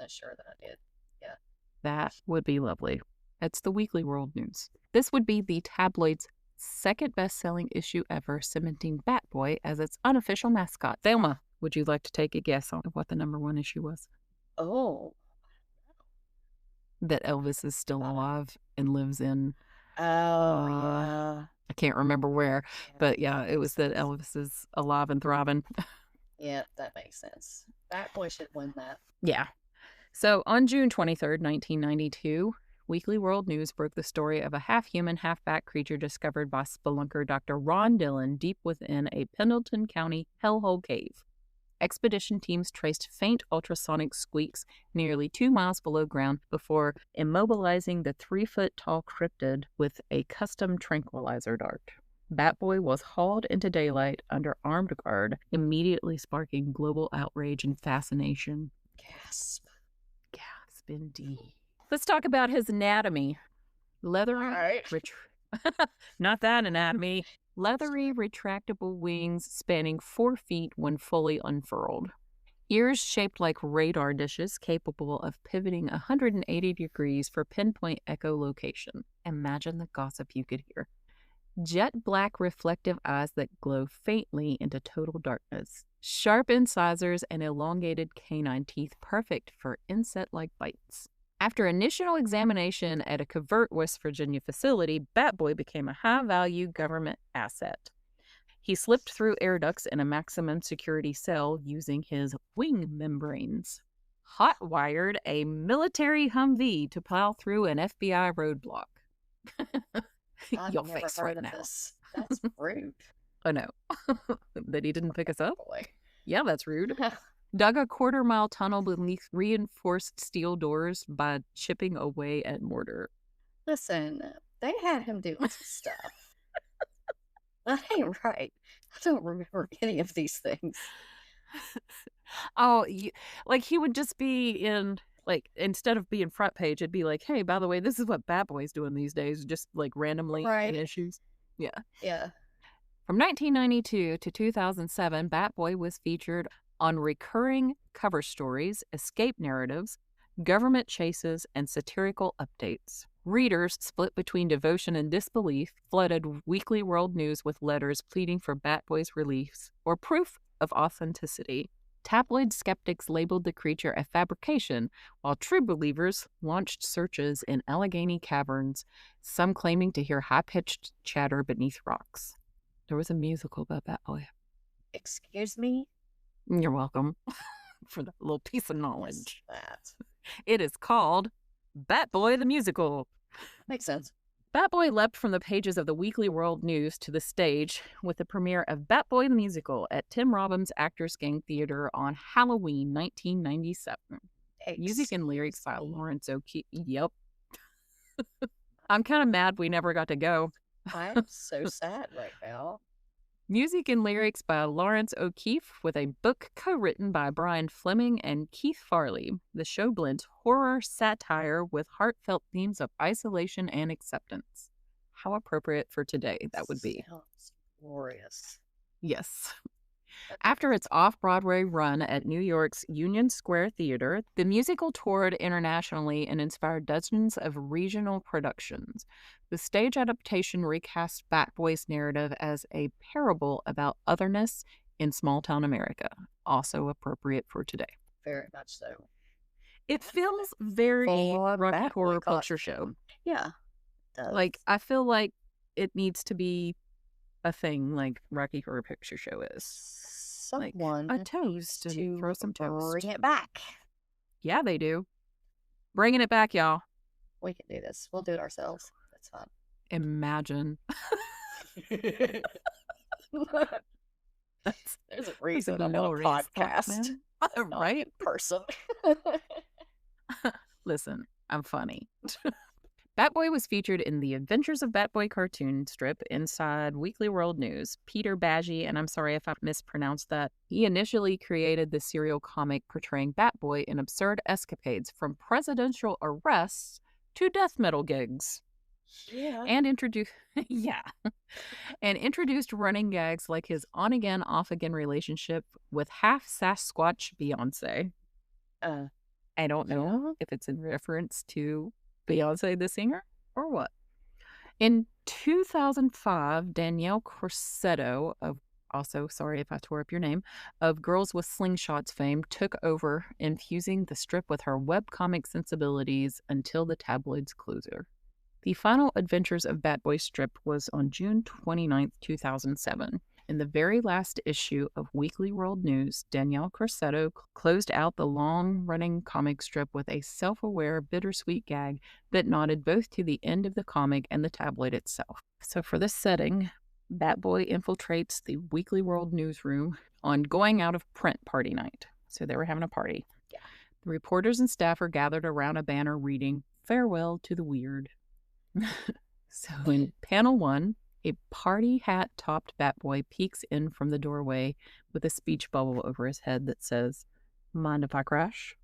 sure that I did. Yeah. That would be lovely. It's the Weekly World News. This would be the tabloid's second best-selling issue ever, cementing Bat Boy as its unofficial mascot. Thelma, would you like to take a guess on what the number one issue was? Oh. That Elvis is still alive and lives in Oh, I can't remember where, but yeah, it was that Elvis is alive and thriving. yeah, that makes sense. Bat Boy should win that. Yeah. So on June 23rd, 1992, Weekly World News broke the story of a half-human, half-bat creature discovered by spelunker Dr. Ron Dillon deep within a Pendleton County hellhole cave. Expedition teams traced faint ultrasonic squeaks nearly 2 miles below ground before immobilizing the 3-foot-tall cryptid with a custom tranquilizer dart. Batboy was hauled into daylight under armed guard, immediately sparking global outrage and fascination. Gasp. Gasp indeed. Let's talk about his anatomy. Leathery, Right. not that anatomy. Leathery, retractable wings spanning 4 feet when fully unfurled. Ears shaped like radar dishes capable of pivoting 180 degrees for pinpoint echolocation. Imagine the gossip you could hear. Jet black reflective eyes that glow faintly into total darkness. Sharp incisors and elongated canine teeth perfect for insect-like bites. After initial examination at a covert West Virginia facility, Batboy became a high-value government asset. He slipped through air ducts in a maximum security cell using his wing membranes. Hot-wired a military Humvee to plow through an FBI roadblock. I've Your never face heard right of now. this. That's rude. Oh no. That he didn't pick us up? Boy. Yeah, that's rude. Dug a quarter-mile tunnel beneath reinforced steel doors by chipping away at mortar. Listen, they had him doing some stuff. That ain't right. I don't remember any of these things. Oh, like he would just be in, like, instead of being front page, it'd be like, hey, by the way, this is what Batboy's doing these days, just like randomly in issues. Yeah. Yeah. From 1992 to 2007, Batboy was featured on recurring cover stories, escape narratives, government chases, and satirical updates. Readers, split between devotion and disbelief, flooded Weekly World News with letters pleading for Batboy's release or proof of authenticity. Tabloid skeptics labeled the creature a fabrication, while true believers launched searches in Allegheny caverns, some claiming to hear high-pitched chatter beneath rocks. There was a musical about Batboy. Excuse me? You're welcome for that little piece of knowledge. What's that? It is called Batboy the Musical. Makes sense. Batboy leapt from the pages of the Weekly World News to the stage with the premiere of Batboy the Musical at Tim Robbins Actors Gang Theater on Halloween 1997. Music and lyrics by Lawrence O'Keefe. Yep. I'm kind of mad we never got to go. I'm so sad right now. Music and lyrics by Lawrence O'Keefe with a book co-written by Brian Fleming and Keith Farley. The show blends horror satire with heartfelt themes of isolation and acceptance. How appropriate for today that would be. Sounds glorious. Yes. After its off-Broadway run at New York's Union Square Theater, the musical toured internationally and inspired dozens of regional productions. The stage adaptation recast Batboy's narrative as a parable about otherness in small-town America, also appropriate for today. Very much so. It feels very Rocky Horror Picture Show. Yeah, it does. Like, I feel like it needs to be a thing like Rocky Horror Picture Show is. Someone like a toast and throw some toast. Bring it back. Yeah, they do. Bringing it back, y'all. We can do this. We'll do it ourselves. That's fine. Imagine. There's a reason I'm on a podcast. Right? Person. Listen, I'm funny. Batboy was featured in the Adventures of Batboy cartoon strip inside Weekly World News. Peter Baggi, and I'm sorry if I mispronounced that, he initially created the serial comic portraying Batboy in absurd escapades from presidential arrests to death metal gigs. Yeah. And introduced running gags like his on-again, off-again relationship with half Sasquatch Beyonce. I don't know if it's in reference to Beyonce the singer or what. In 2005, Danielle Corsetto of, also sorry if I tore up your name, of Girls with Slingshots fame took over, infusing the strip with her webcomic sensibilities until the tabloid's closure. The final Adventures of Batboy strip was on June 29th, 2007. In the very last issue of Weekly World News, Danielle Corsetto closed out the long-running comic strip with a self-aware, bittersweet gag that nodded both to the end of the comic and the tabloid itself. So for this setting, Batboy infiltrates the Weekly World newsroom on going out of print party night. So they were having a party. Yeah. The reporters and staff are gathered around a banner reading, "Farewell to the Weird." So in panel 1, a party hat-topped Batboy peeks in from the doorway with a speech bubble over his head that says, "Mind if I crash?"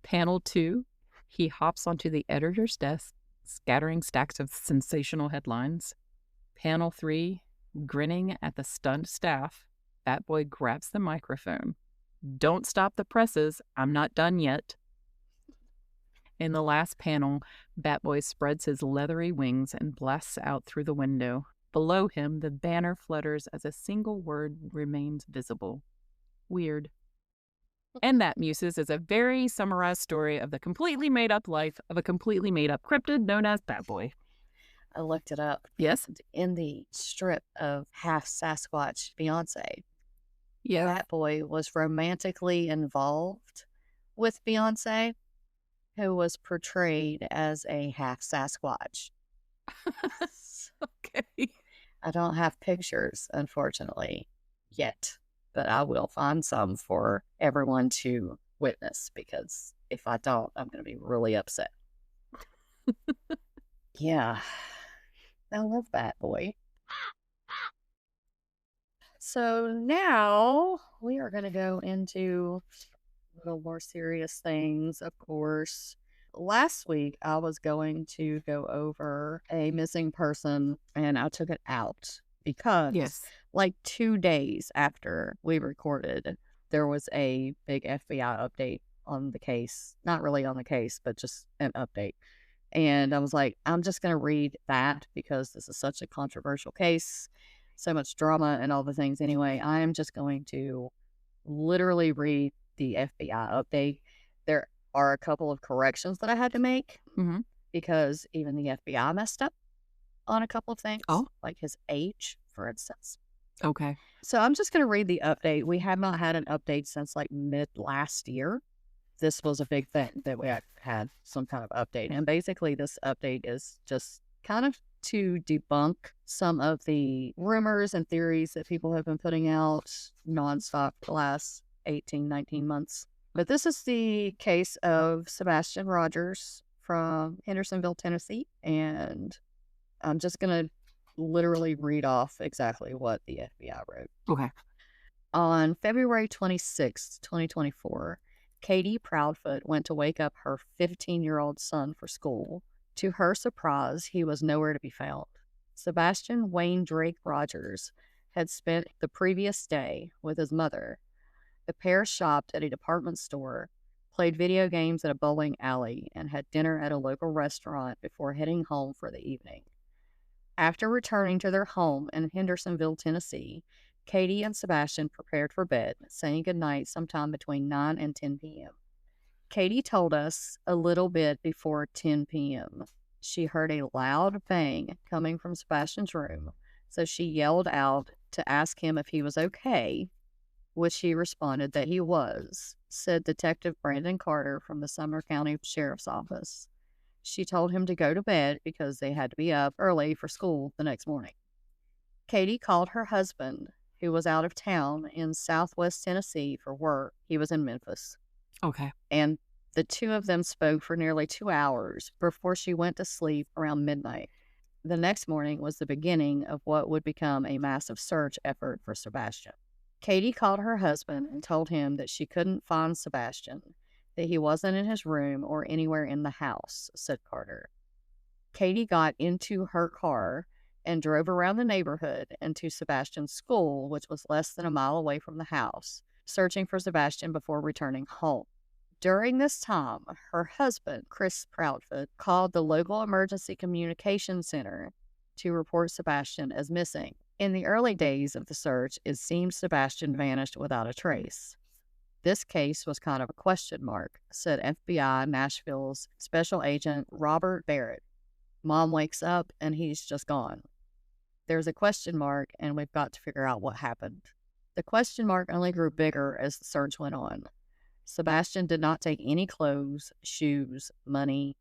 Panel 2, he hops onto the editor's desk, scattering stacks of sensational headlines. Panel 3, grinning at the stunned staff, Batboy grabs the microphone. "Don't stop the presses. I'm not done yet." In the last panel, Batboy spreads his leathery wings and blasts out through the window. Below him, the banner flutters as a single word remains visible. Weird. And that, Muses, is a very summarized story of the completely made-up life of a completely made-up cryptid known as Batboy. I looked it up. Yes? In the strip of Half Sasquatch Beyonce, Yeah. Batboy was romantically involved with Beyonce, who was portrayed as a half Sasquatch. Okay. I don't have pictures, unfortunately, yet, but I will find some for everyone to witness, because if I don't, I'm going to be really upset. Yeah. I love Batboy. So now we are going to go into a little more serious things, of course. Last week, I was going to go over a missing person, and I took it out because, Yes. like 2 days after we recorded, there was a big FBI update on the case. Not really on the case, but just an update. And I was like, I'm just going to read that because this is such a controversial case, so much drama and all the things. Anyway, I am just going to literally read the FBI update. There are a couple of corrections that I had to make because even the FBI messed up on a couple of things, like his age, for instance. Okay. So I'm just going to read the update. We have not had an update since like mid last year. This was a big thing that we had some kind of update. And basically this update is just kind of to debunk some of the rumors and theories that people have been putting out nonstop the last 18, 19 months. But this is the case of Sebastian Rogers from Hendersonville, Tennessee. And I'm just going to literally read off exactly what the FBI wrote. Okay. On February 26, 2024, Katie Proudfoot went to wake up her 15-year-old son for school. To her surprise, he was nowhere to be found. Sebastian Wayne Drake Rogers had spent the previous day with his mother. The pair shopped at a department store, played video games at a bowling alley, and had dinner at a local restaurant before heading home for the evening. After returning to their home in Hendersonville, Tennessee, Katie and Sebastian prepared for bed, saying goodnight sometime between 9 and 10 p.m. Katie told us a little bit before 10 p.m. She heard a loud bang coming from Sebastian's room, so she yelled out to ask him if he was okay, which he responded that he was, said Detective Brandon Carter from the Sumner County Sheriff's Office. She told him to go to bed because they had to be up early for school the next morning. Katie called her husband, who was out of town in southwest Tennessee for work. He was in Memphis. Okay. And the two of them spoke for nearly 2 hours before she went to sleep around midnight. The next morning was the beginning of what would become a massive search effort for Sebastian. Katie called her husband and told him that she couldn't find Sebastian, that he wasn't in his room or anywhere in the house, said Carter. Katie got into her car and drove around the neighborhood and to Sebastian's school, which was less than a mile away from the house, searching for Sebastian before returning home. During this time, her husband, Chris Proudfoot, called the local emergency communication center to report Sebastian as missing. In the early days of the search, it seemed Sebastian vanished without a trace. This case was kind of a question mark, said FBI Nashville's special agent Robert Barrett. Mom wakes up and he's just gone. There's a question mark and we've got to figure out what happened. The question mark only grew bigger as the search went on. Sebastian did not take any clothes, shoes, money,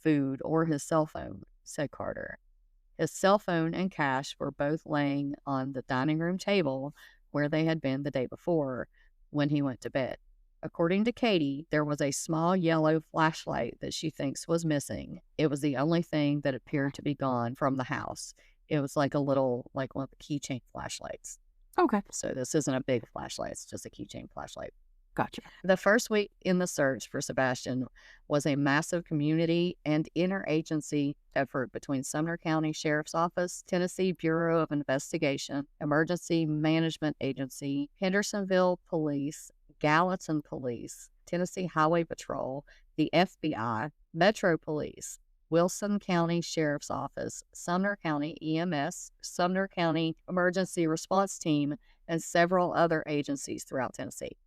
food, or his cell phone, said Carter. His cell phone and cash were both laying on the dining room table where they had been the day before when he went to bed. According to Katie, there was a small yellow flashlight that she thinks was missing. It was the only thing that appeared to be gone from the house. It was like one of the keychain flashlights. Okay. So this isn't a big flashlight. It's just a keychain flashlight. Gotcha. The first week in the search for Sebastian was a massive community and interagency effort between Sumner County Sheriff's Office, Tennessee Bureau of Investigation, Emergency Management Agency, Hendersonville Police, Gallatin Police, Tennessee Highway Patrol, the FBI, Metro Police, Wilson County Sheriff's Office, Sumner County EMS, Sumner County Emergency Response Team, and several other agencies throughout Tennessee.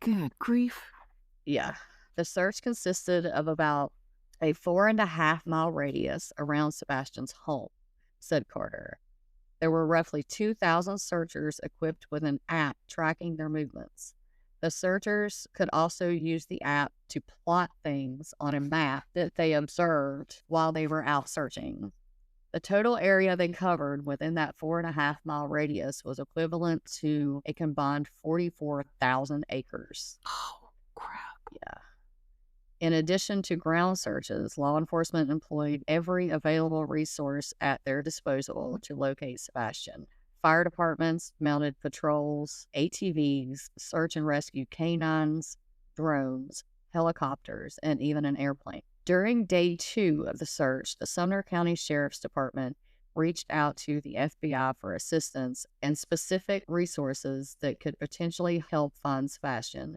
Good grief. Yeah. The search consisted of about a 4.5 mile radius around Sebastian's home, said Carter. There were roughly 2,000 searchers equipped with an app tracking their movements. The searchers could also use the app to plot things on a map that they observed while they were out searching. The total area they covered within that 4.5 mile radius was equivalent to a combined 44,000 acres. Oh, crap. Yeah. In addition to ground searches, law enforcement employed every available resource at their disposal to locate Sebastian. Fire departments mounted patrols, ATVs, search and rescue canines, drones, helicopters, and even an airplane. During day 2 of the search, the Sumner County Sheriff's Department reached out to the FBI for assistance and specific resources that could potentially help find Sebastian,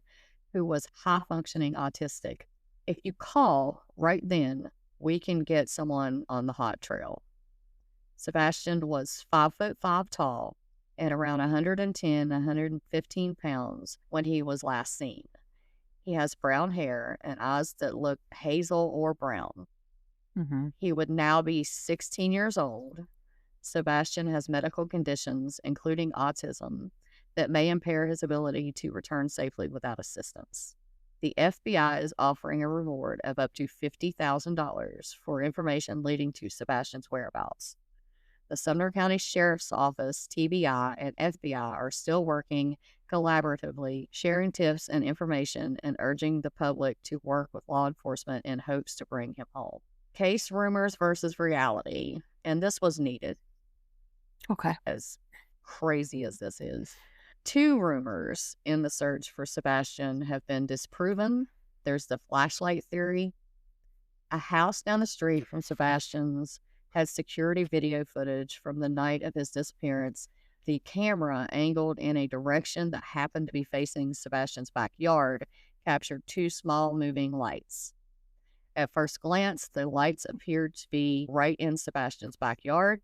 who was high-functioning autistic. If you call right then, we can get someone on the hot trail. Sebastian was 5'5" tall and around 110, 115 pounds when he was last seen. He has brown hair and eyes that look hazel or brown. Mm-hmm. He would now be 16 years old. Sebastian has medical conditions, including autism, that may impair his ability to return safely without assistance. The FBI is offering a reward of up to $50,000 for information leading to Sebastian's whereabouts. The Sumner County Sheriff's Office, TBI, and FBI are still working collaboratively, sharing tips and information, and urging the public to work with law enforcement in hopes to bring him home. Case rumors versus reality, and this was needed. Okay. As crazy as this is. 2 rumors in the search for Sebastian have been disproven. There's the flashlight theory. A house down the street from Sebastian's had security video footage from the night of his disappearance. The camera, angled in a direction that happened to be facing Sebastian's backyard, captured 2 small moving lights. At first glance, the lights appeared to be right in Sebastian's backyard,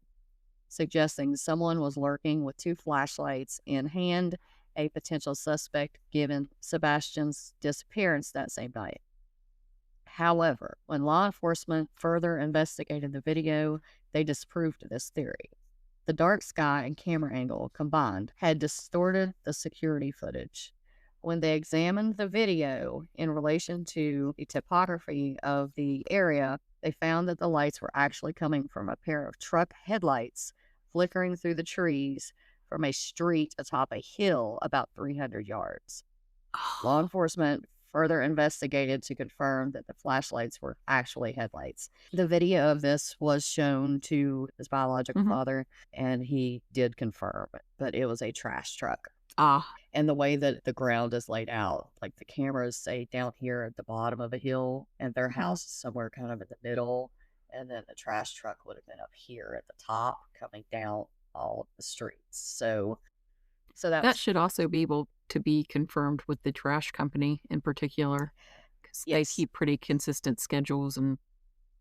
suggesting someone was lurking with 2 flashlights in hand, a potential suspect given Sebastian's disappearance that same night. However, when law enforcement further investigated the video, they disproved this theory. The dark sky and camera angle combined had distorted the security footage. When they examined the video in relation to the topography of the area, they found that the lights were actually coming from a pair of truck headlights flickering through the trees from a street atop a hill about 300 yards. Law enforcement further investigated to confirm that the flashlights were actually headlights. The video of this was shown to his biological father, and he did confirm, but it was a trash truck. And the way that the ground is laid out, like the cameras say down here at the bottom of a hill, and their house is somewhere kind of in the middle, and then the trash truck would have been up here at the top, coming down all of the streets. So that should also be able to be confirmed with the trash company in particular, because they keep pretty consistent schedules. And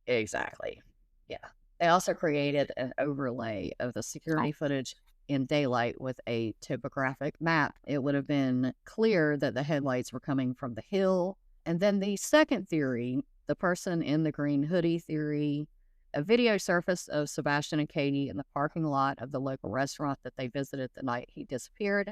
exactly, yeah. They also created an overlay of the security footage in daylight with a topographic map, it would have been clear that the headlights were coming from the hill. And then the second theory, the person in the green hoodie theory, a video surfaced of Sebastian and Katie in the parking lot of the local restaurant that they visited the night he disappeared.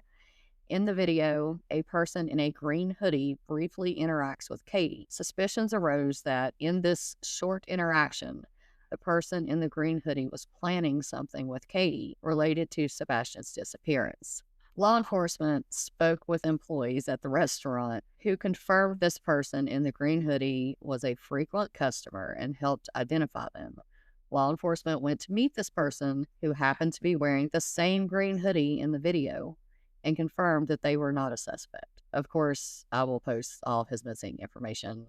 In the video, a person in a green hoodie briefly interacts with Katie. Suspicions arose that in this short interaction, the person in the green hoodie was planning something with Katie related to Sebastian's disappearance. Law enforcement spoke with employees at the restaurant who confirmed this person in the green hoodie was a frequent customer and helped identify them. Law enforcement went to meet this person who happened to be wearing the same green hoodie in the video and confirmed that they were not a suspect. Of course, I will post all of his missing information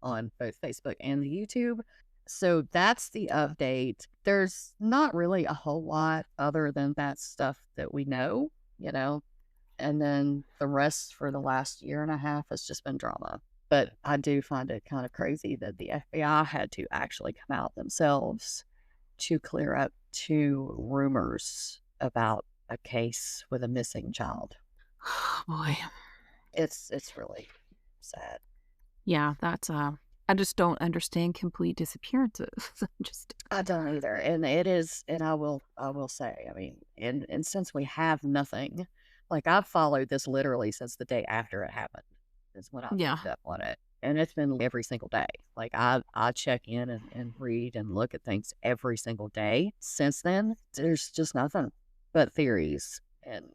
on both Facebook and the YouTube. So that's the update. There's not really a whole lot other than that stuff that we know, and then the rest for the last year and a half has just been drama. But I do find it kind of crazy that the FBI had to actually come out themselves to clear up 2 rumors about a case with a missing child. Oh, boy. It's really sad. Yeah, that's I just don't understand complete disappearances. I don't either. And it is, and I will say, I mean, and since we have nothing, like I've followed this literally since the day after it happened is when I picked up on it. And it's been every single day. Like I check in and read and look at things every single day. Since then, there's just nothing but theories and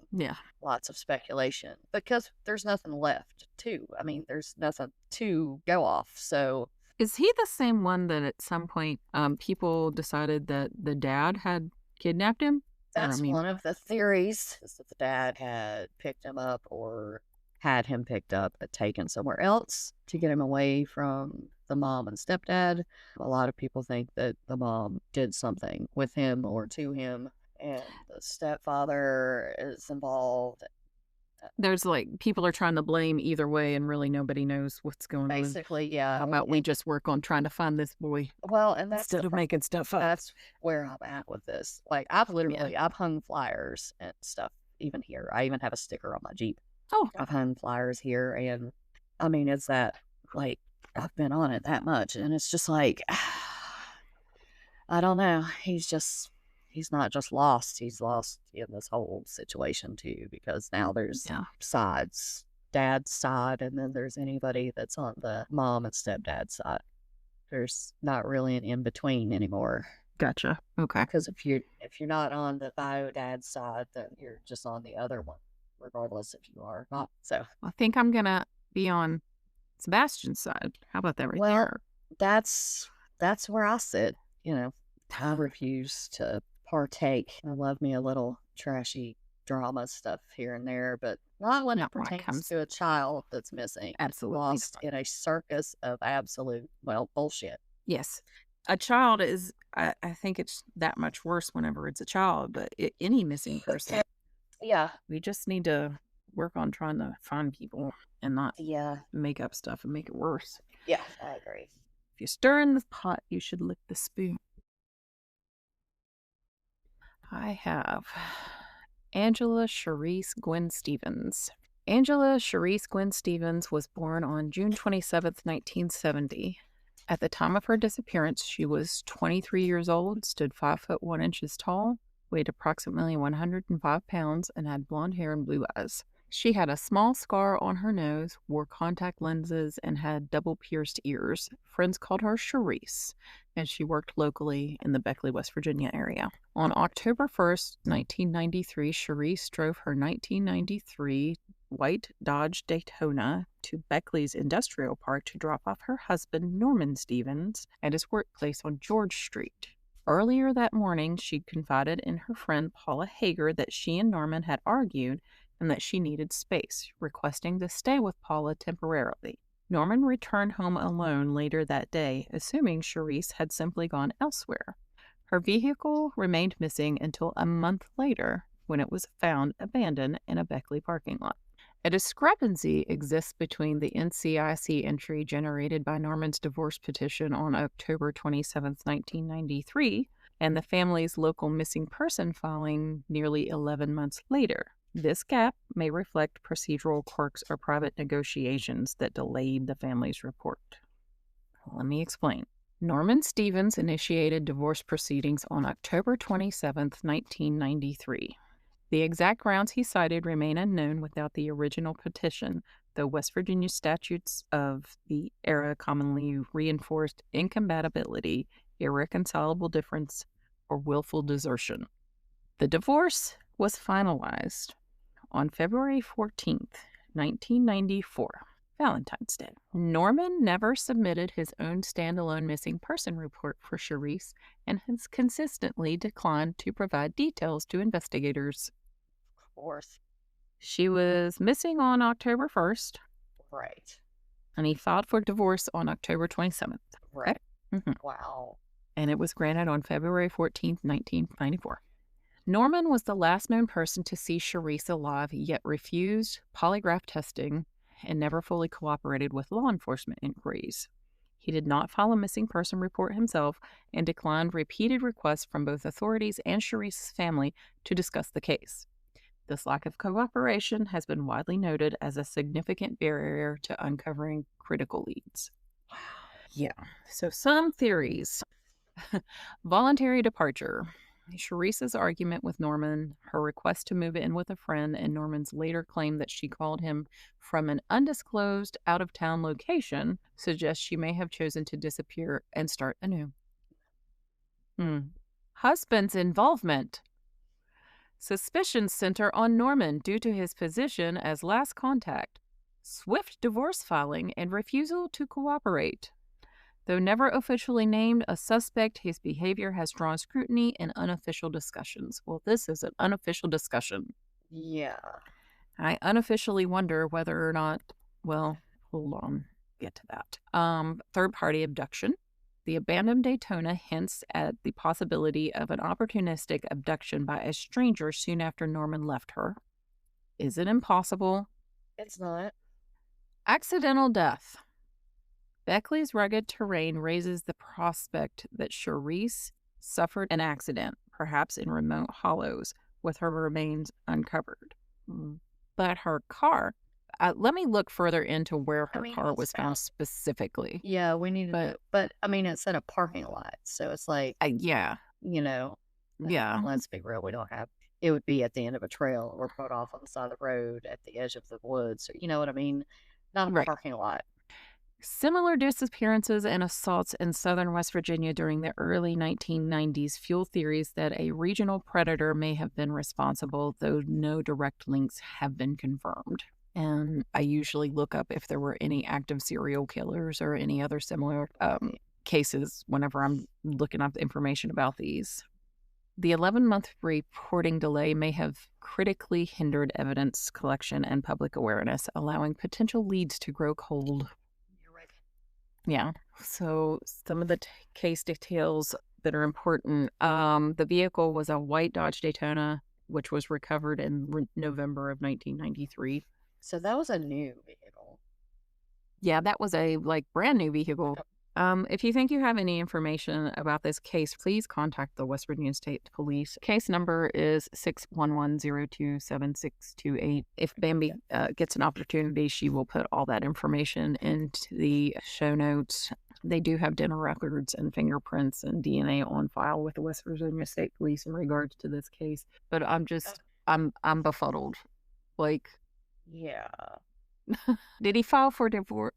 lots of speculation because there's nothing left too. I mean, there's nothing to go off. So is he the same one that at some point people decided that the dad had kidnapped him? That's one of the theories, is that the dad had picked him up or had him picked up but taken somewhere else to get him away from the mom and stepdad. A lot of people think that the mom did something with him or to him, and the stepfather is involved. There's people are trying to blame either way, and really nobody knows what's going on. Basically, yeah. How about we just work on trying to find this boy? Well, and that's instead of making stuff up. That's where I'm at with this. Like I've hung flyers and stuff even here. I even have a sticker on my Jeep. Oh, I've hung flyers here, and I mean, it's that I've been on it that much, and it's just I don't know. He's not just lost. He's lost in this whole situation too, because now there's sides, dad's side, and then there's anybody that's on the mom and stepdad side. There's not really an in between anymore. Gotcha. Okay. Because if you're not on the bio dad's side, then you're just on the other one, regardless if you are or not. So I think I'm gonna be on Sebastian's side. How about that there? That's where I sit. I refuse to partake. I love me a little trashy drama stuff here and there, but not when it pertains to a child that's missing. Absolutely lost in a circus of absolute, bullshit. Yes. A child is, I think it's that much worse whenever it's a child, but any missing person. Yeah. We just need to work on trying to find people and not make up stuff and make it worse. Yeah, I agree. If you stir in the pot, you should lick the spoon. I have Angela Gwinn-Stephens. Angela Gwinn-Stephens was born on June 27th, 1970. At the time of her disappearance, she was 23 years old, stood 5 foot 1 inches tall, weighed approximately 105 pounds, and had blonde hair and blue eyes. She had a small scar on her nose, wore contact lenses, and had double pierced ears. Friends called her Charisse, and she worked locally in the Beckley, West Virginia area. On October 1st, 1993, Charisse drove her 1993 white Dodge Daytona to Beckley's industrial park to drop off her husband, Norman Stephens, at his workplace on George Street. Earlier that morning, she confided in her friend Paula Hager that she and Norman had argued and that she needed space, requesting to stay with Paula temporarily. Norman returned home alone later that day, assuming Charisse had simply gone elsewhere. Her vehicle remained missing until a month later, when it was found abandoned in a Beckley parking lot. A discrepancy exists between the NCIC entry generated by Norman's divorce petition on October 27, 1993, and the family's local missing person filing nearly 11 months later. This gap may reflect procedural quirks or private negotiations that delayed the family's report. Let me explain. Norman Stevens initiated divorce proceedings on October 27, 1993. The exact grounds he cited remain unknown without the original petition, though West Virginia statutes of the era commonly reinforced incompatibility, irreconcilable difference, or willful desertion. The divorce was finalized on February 14th, 1994, Valentine's Day. Norman never submitted his own standalone missing person report for Charisse and has consistently declined to provide details to investigators. Of course. She was missing on October 1st. Right. And he filed for divorce on October 27th. Right. Okay? Wow. And it was granted on February 14th, 1994. Norman was the last known person to see Charisse alive, yet refused polygraph testing and never fully cooperated with law enforcement inquiries. He did not file a missing person report himself and declined repeated requests from both authorities and Charisse's family to discuss the case. This lack of cooperation has been widely noted as a significant barrier to uncovering critical leads. Wow. Yeah. So some theories. Voluntary departure. Charisse's argument with Norman, her request to move in with a friend, and Norman's later claim that she called him from an undisclosed out-of-town location suggests she may have chosen to disappear and start anew. Husband's involvement. Suspicions center on Norman due to his position as last contact, swift divorce filing, and refusal to cooperate. Though never officially named a suspect, his behavior has drawn scrutiny in unofficial discussions. Well, this is an unofficial discussion. Yeah. I unofficially wonder whether or not, well, hold on, get to that. Third-party abduction. The abandoned Daytona hints at the possibility of an opportunistic abduction by a stranger soon after Norman left her. Is it impossible? It's not. Accidental death. Beckley's rugged terrain raises the prospect that Charisse suffered an accident, perhaps in remote hollows, with her remains uncovered. But her car, let me look further into where her car was found specifically. Yeah, we need to, but I mean, it's in a parking lot, so it's like, yeah. You know, yeah. Let's be real, we don't have, it would be at the end of a trail or put off on the side of the road at the edge of the woods, you know what I mean? Not a parking lot. Similar disappearances and assaults in southern West Virginia during the early 1990s fuel theories that a regional predator may have been responsible, though no direct links have been confirmed. And I usually look up if there were any active serial killers or any other similar cases whenever I'm looking up information about these. The 11-month reporting delay may have critically hindered evidence collection and public awareness, allowing potential leads to grow cold. Yeah. So some of the case details that are important. The vehicle was a white Dodge Daytona, which was recovered in November of 1993. So that was a new vehicle. Yeah, that was a brand new vehicle. If you think you have any information about this case, please contact the West Virginia State Police. Case number is 611-027628. If Bambi gets an opportunity, she will put all that information into the show notes. They do have dental records and fingerprints and DNA on file with the West Virginia State Police in regards to this case. But I'm befuddled. Yeah. Did he file for divorce?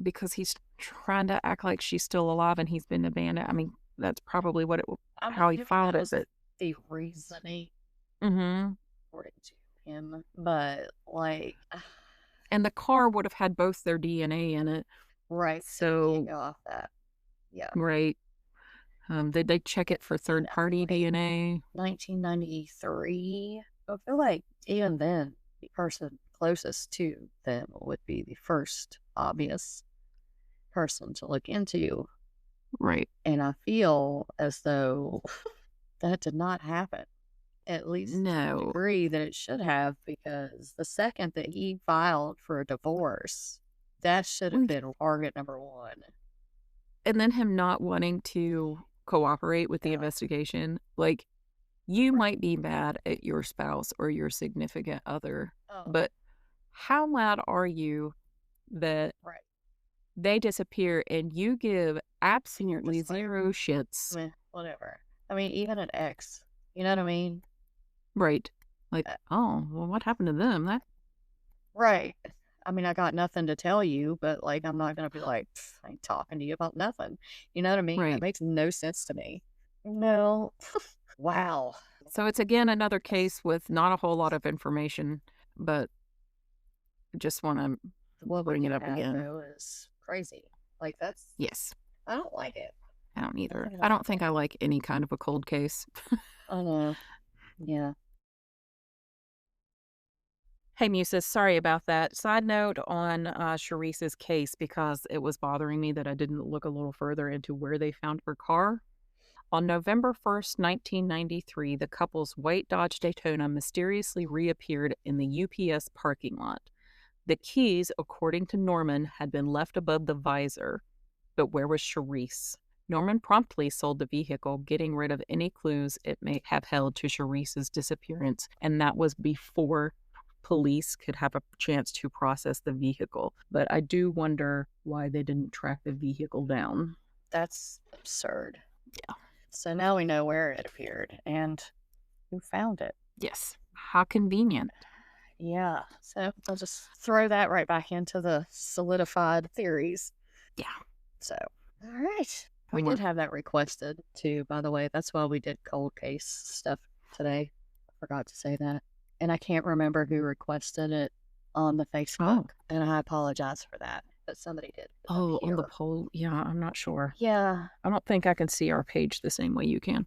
Because he's trying to act like she's still alive and he's been abandoned. I mean, that's probably what how he filed it. The reasoning, according to him, but and the car would have had both their DNA in it, right? So go off that, yeah, right. Did they check it for third-party DNA? 1993. I feel like even then, the person closest to them would be the first obvious person to look into. Right. And I feel as though that did not happen. At least to the degree that it should have, because the second that he filed for a divorce, that should have been target number one. And then him not wanting to cooperate with the Yeah. investigation. Like, you might be mad at your spouse or your significant other, Oh, but how mad are you that right. they disappear and you give absolutely just like, zero shits? Meh, whatever. I mean, even an ex. You know what I mean? Right. Like, Uh, oh, well, what happened to them? That Right. I mean, I got nothing to tell you, but like, I'm not gonna be like, "Pff, I ain't talking to you about nothing." You know what I mean? That right. makes no sense to me. No. Wow. So it's again another case with not a whole lot of information, but just want to What we bring it do up have again. though is crazy. Like that's, Yes. I don't like it. I don't either. Nothing I about don't think I like any kind of a cold case. I know. Yeah. Hey, Muses, sorry about that. Side note on Sharice's case, because it was bothering me that I didn't look a little further into where they found her car. On November 1st, 1993, the couple's white Dodge Daytona mysteriously reappeared in the UPS parking lot. The keys, according to Norman, had been left above the visor. But where was Sharice? Norman promptly sold the vehicle, getting rid of any clues it may have held to Sharice's disappearance, and that was before police could have a chance to process the vehicle. But I do wonder why they didn't track the vehicle down. That's absurd. Yeah. So now we know where it appeared and who found it. Yes. How convenient. Yeah. So I'll just throw that right back into the solidified theories. Yeah. So, all right. We And did have that requested too, by the way. That's why we did cold case stuff today. I forgot to say that. And I can't remember who requested it on the Facebook. And I apologize for that. But somebody did. Oh, on the poll? Yeah, I'm not sure. Yeah. I don't think I can see our page the same way you can,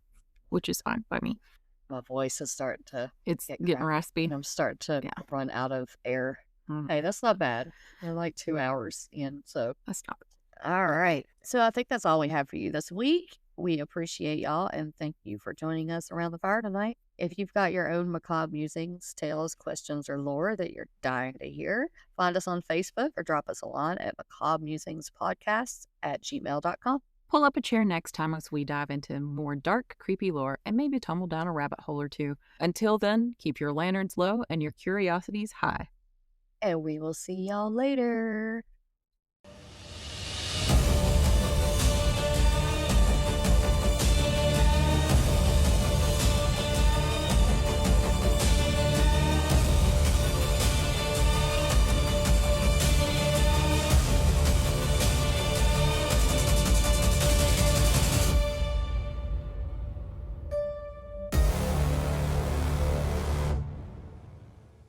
which is fine by me. My voice is starting to It's get getting cracked, raspy. and I'm starting to Yeah. run out of air. Mm, Hey, that's not bad. We're like 2 hours in, so that's not. all right. So I think that's all we have for you this week. We appreciate y'all and thank you for joining us around the fire tonight. If you've got your own macabre musings, tales, questions, or lore that you're dying to hear, find us on Facebook or drop us a line at Macabre.Musings.Podcast at gmail.com. Pull up a chair next time as we dive into more dark, creepy lore and maybe tumble down a rabbit hole or two. Until then, keep your lanterns low and your curiosities high. And we will see y'all later.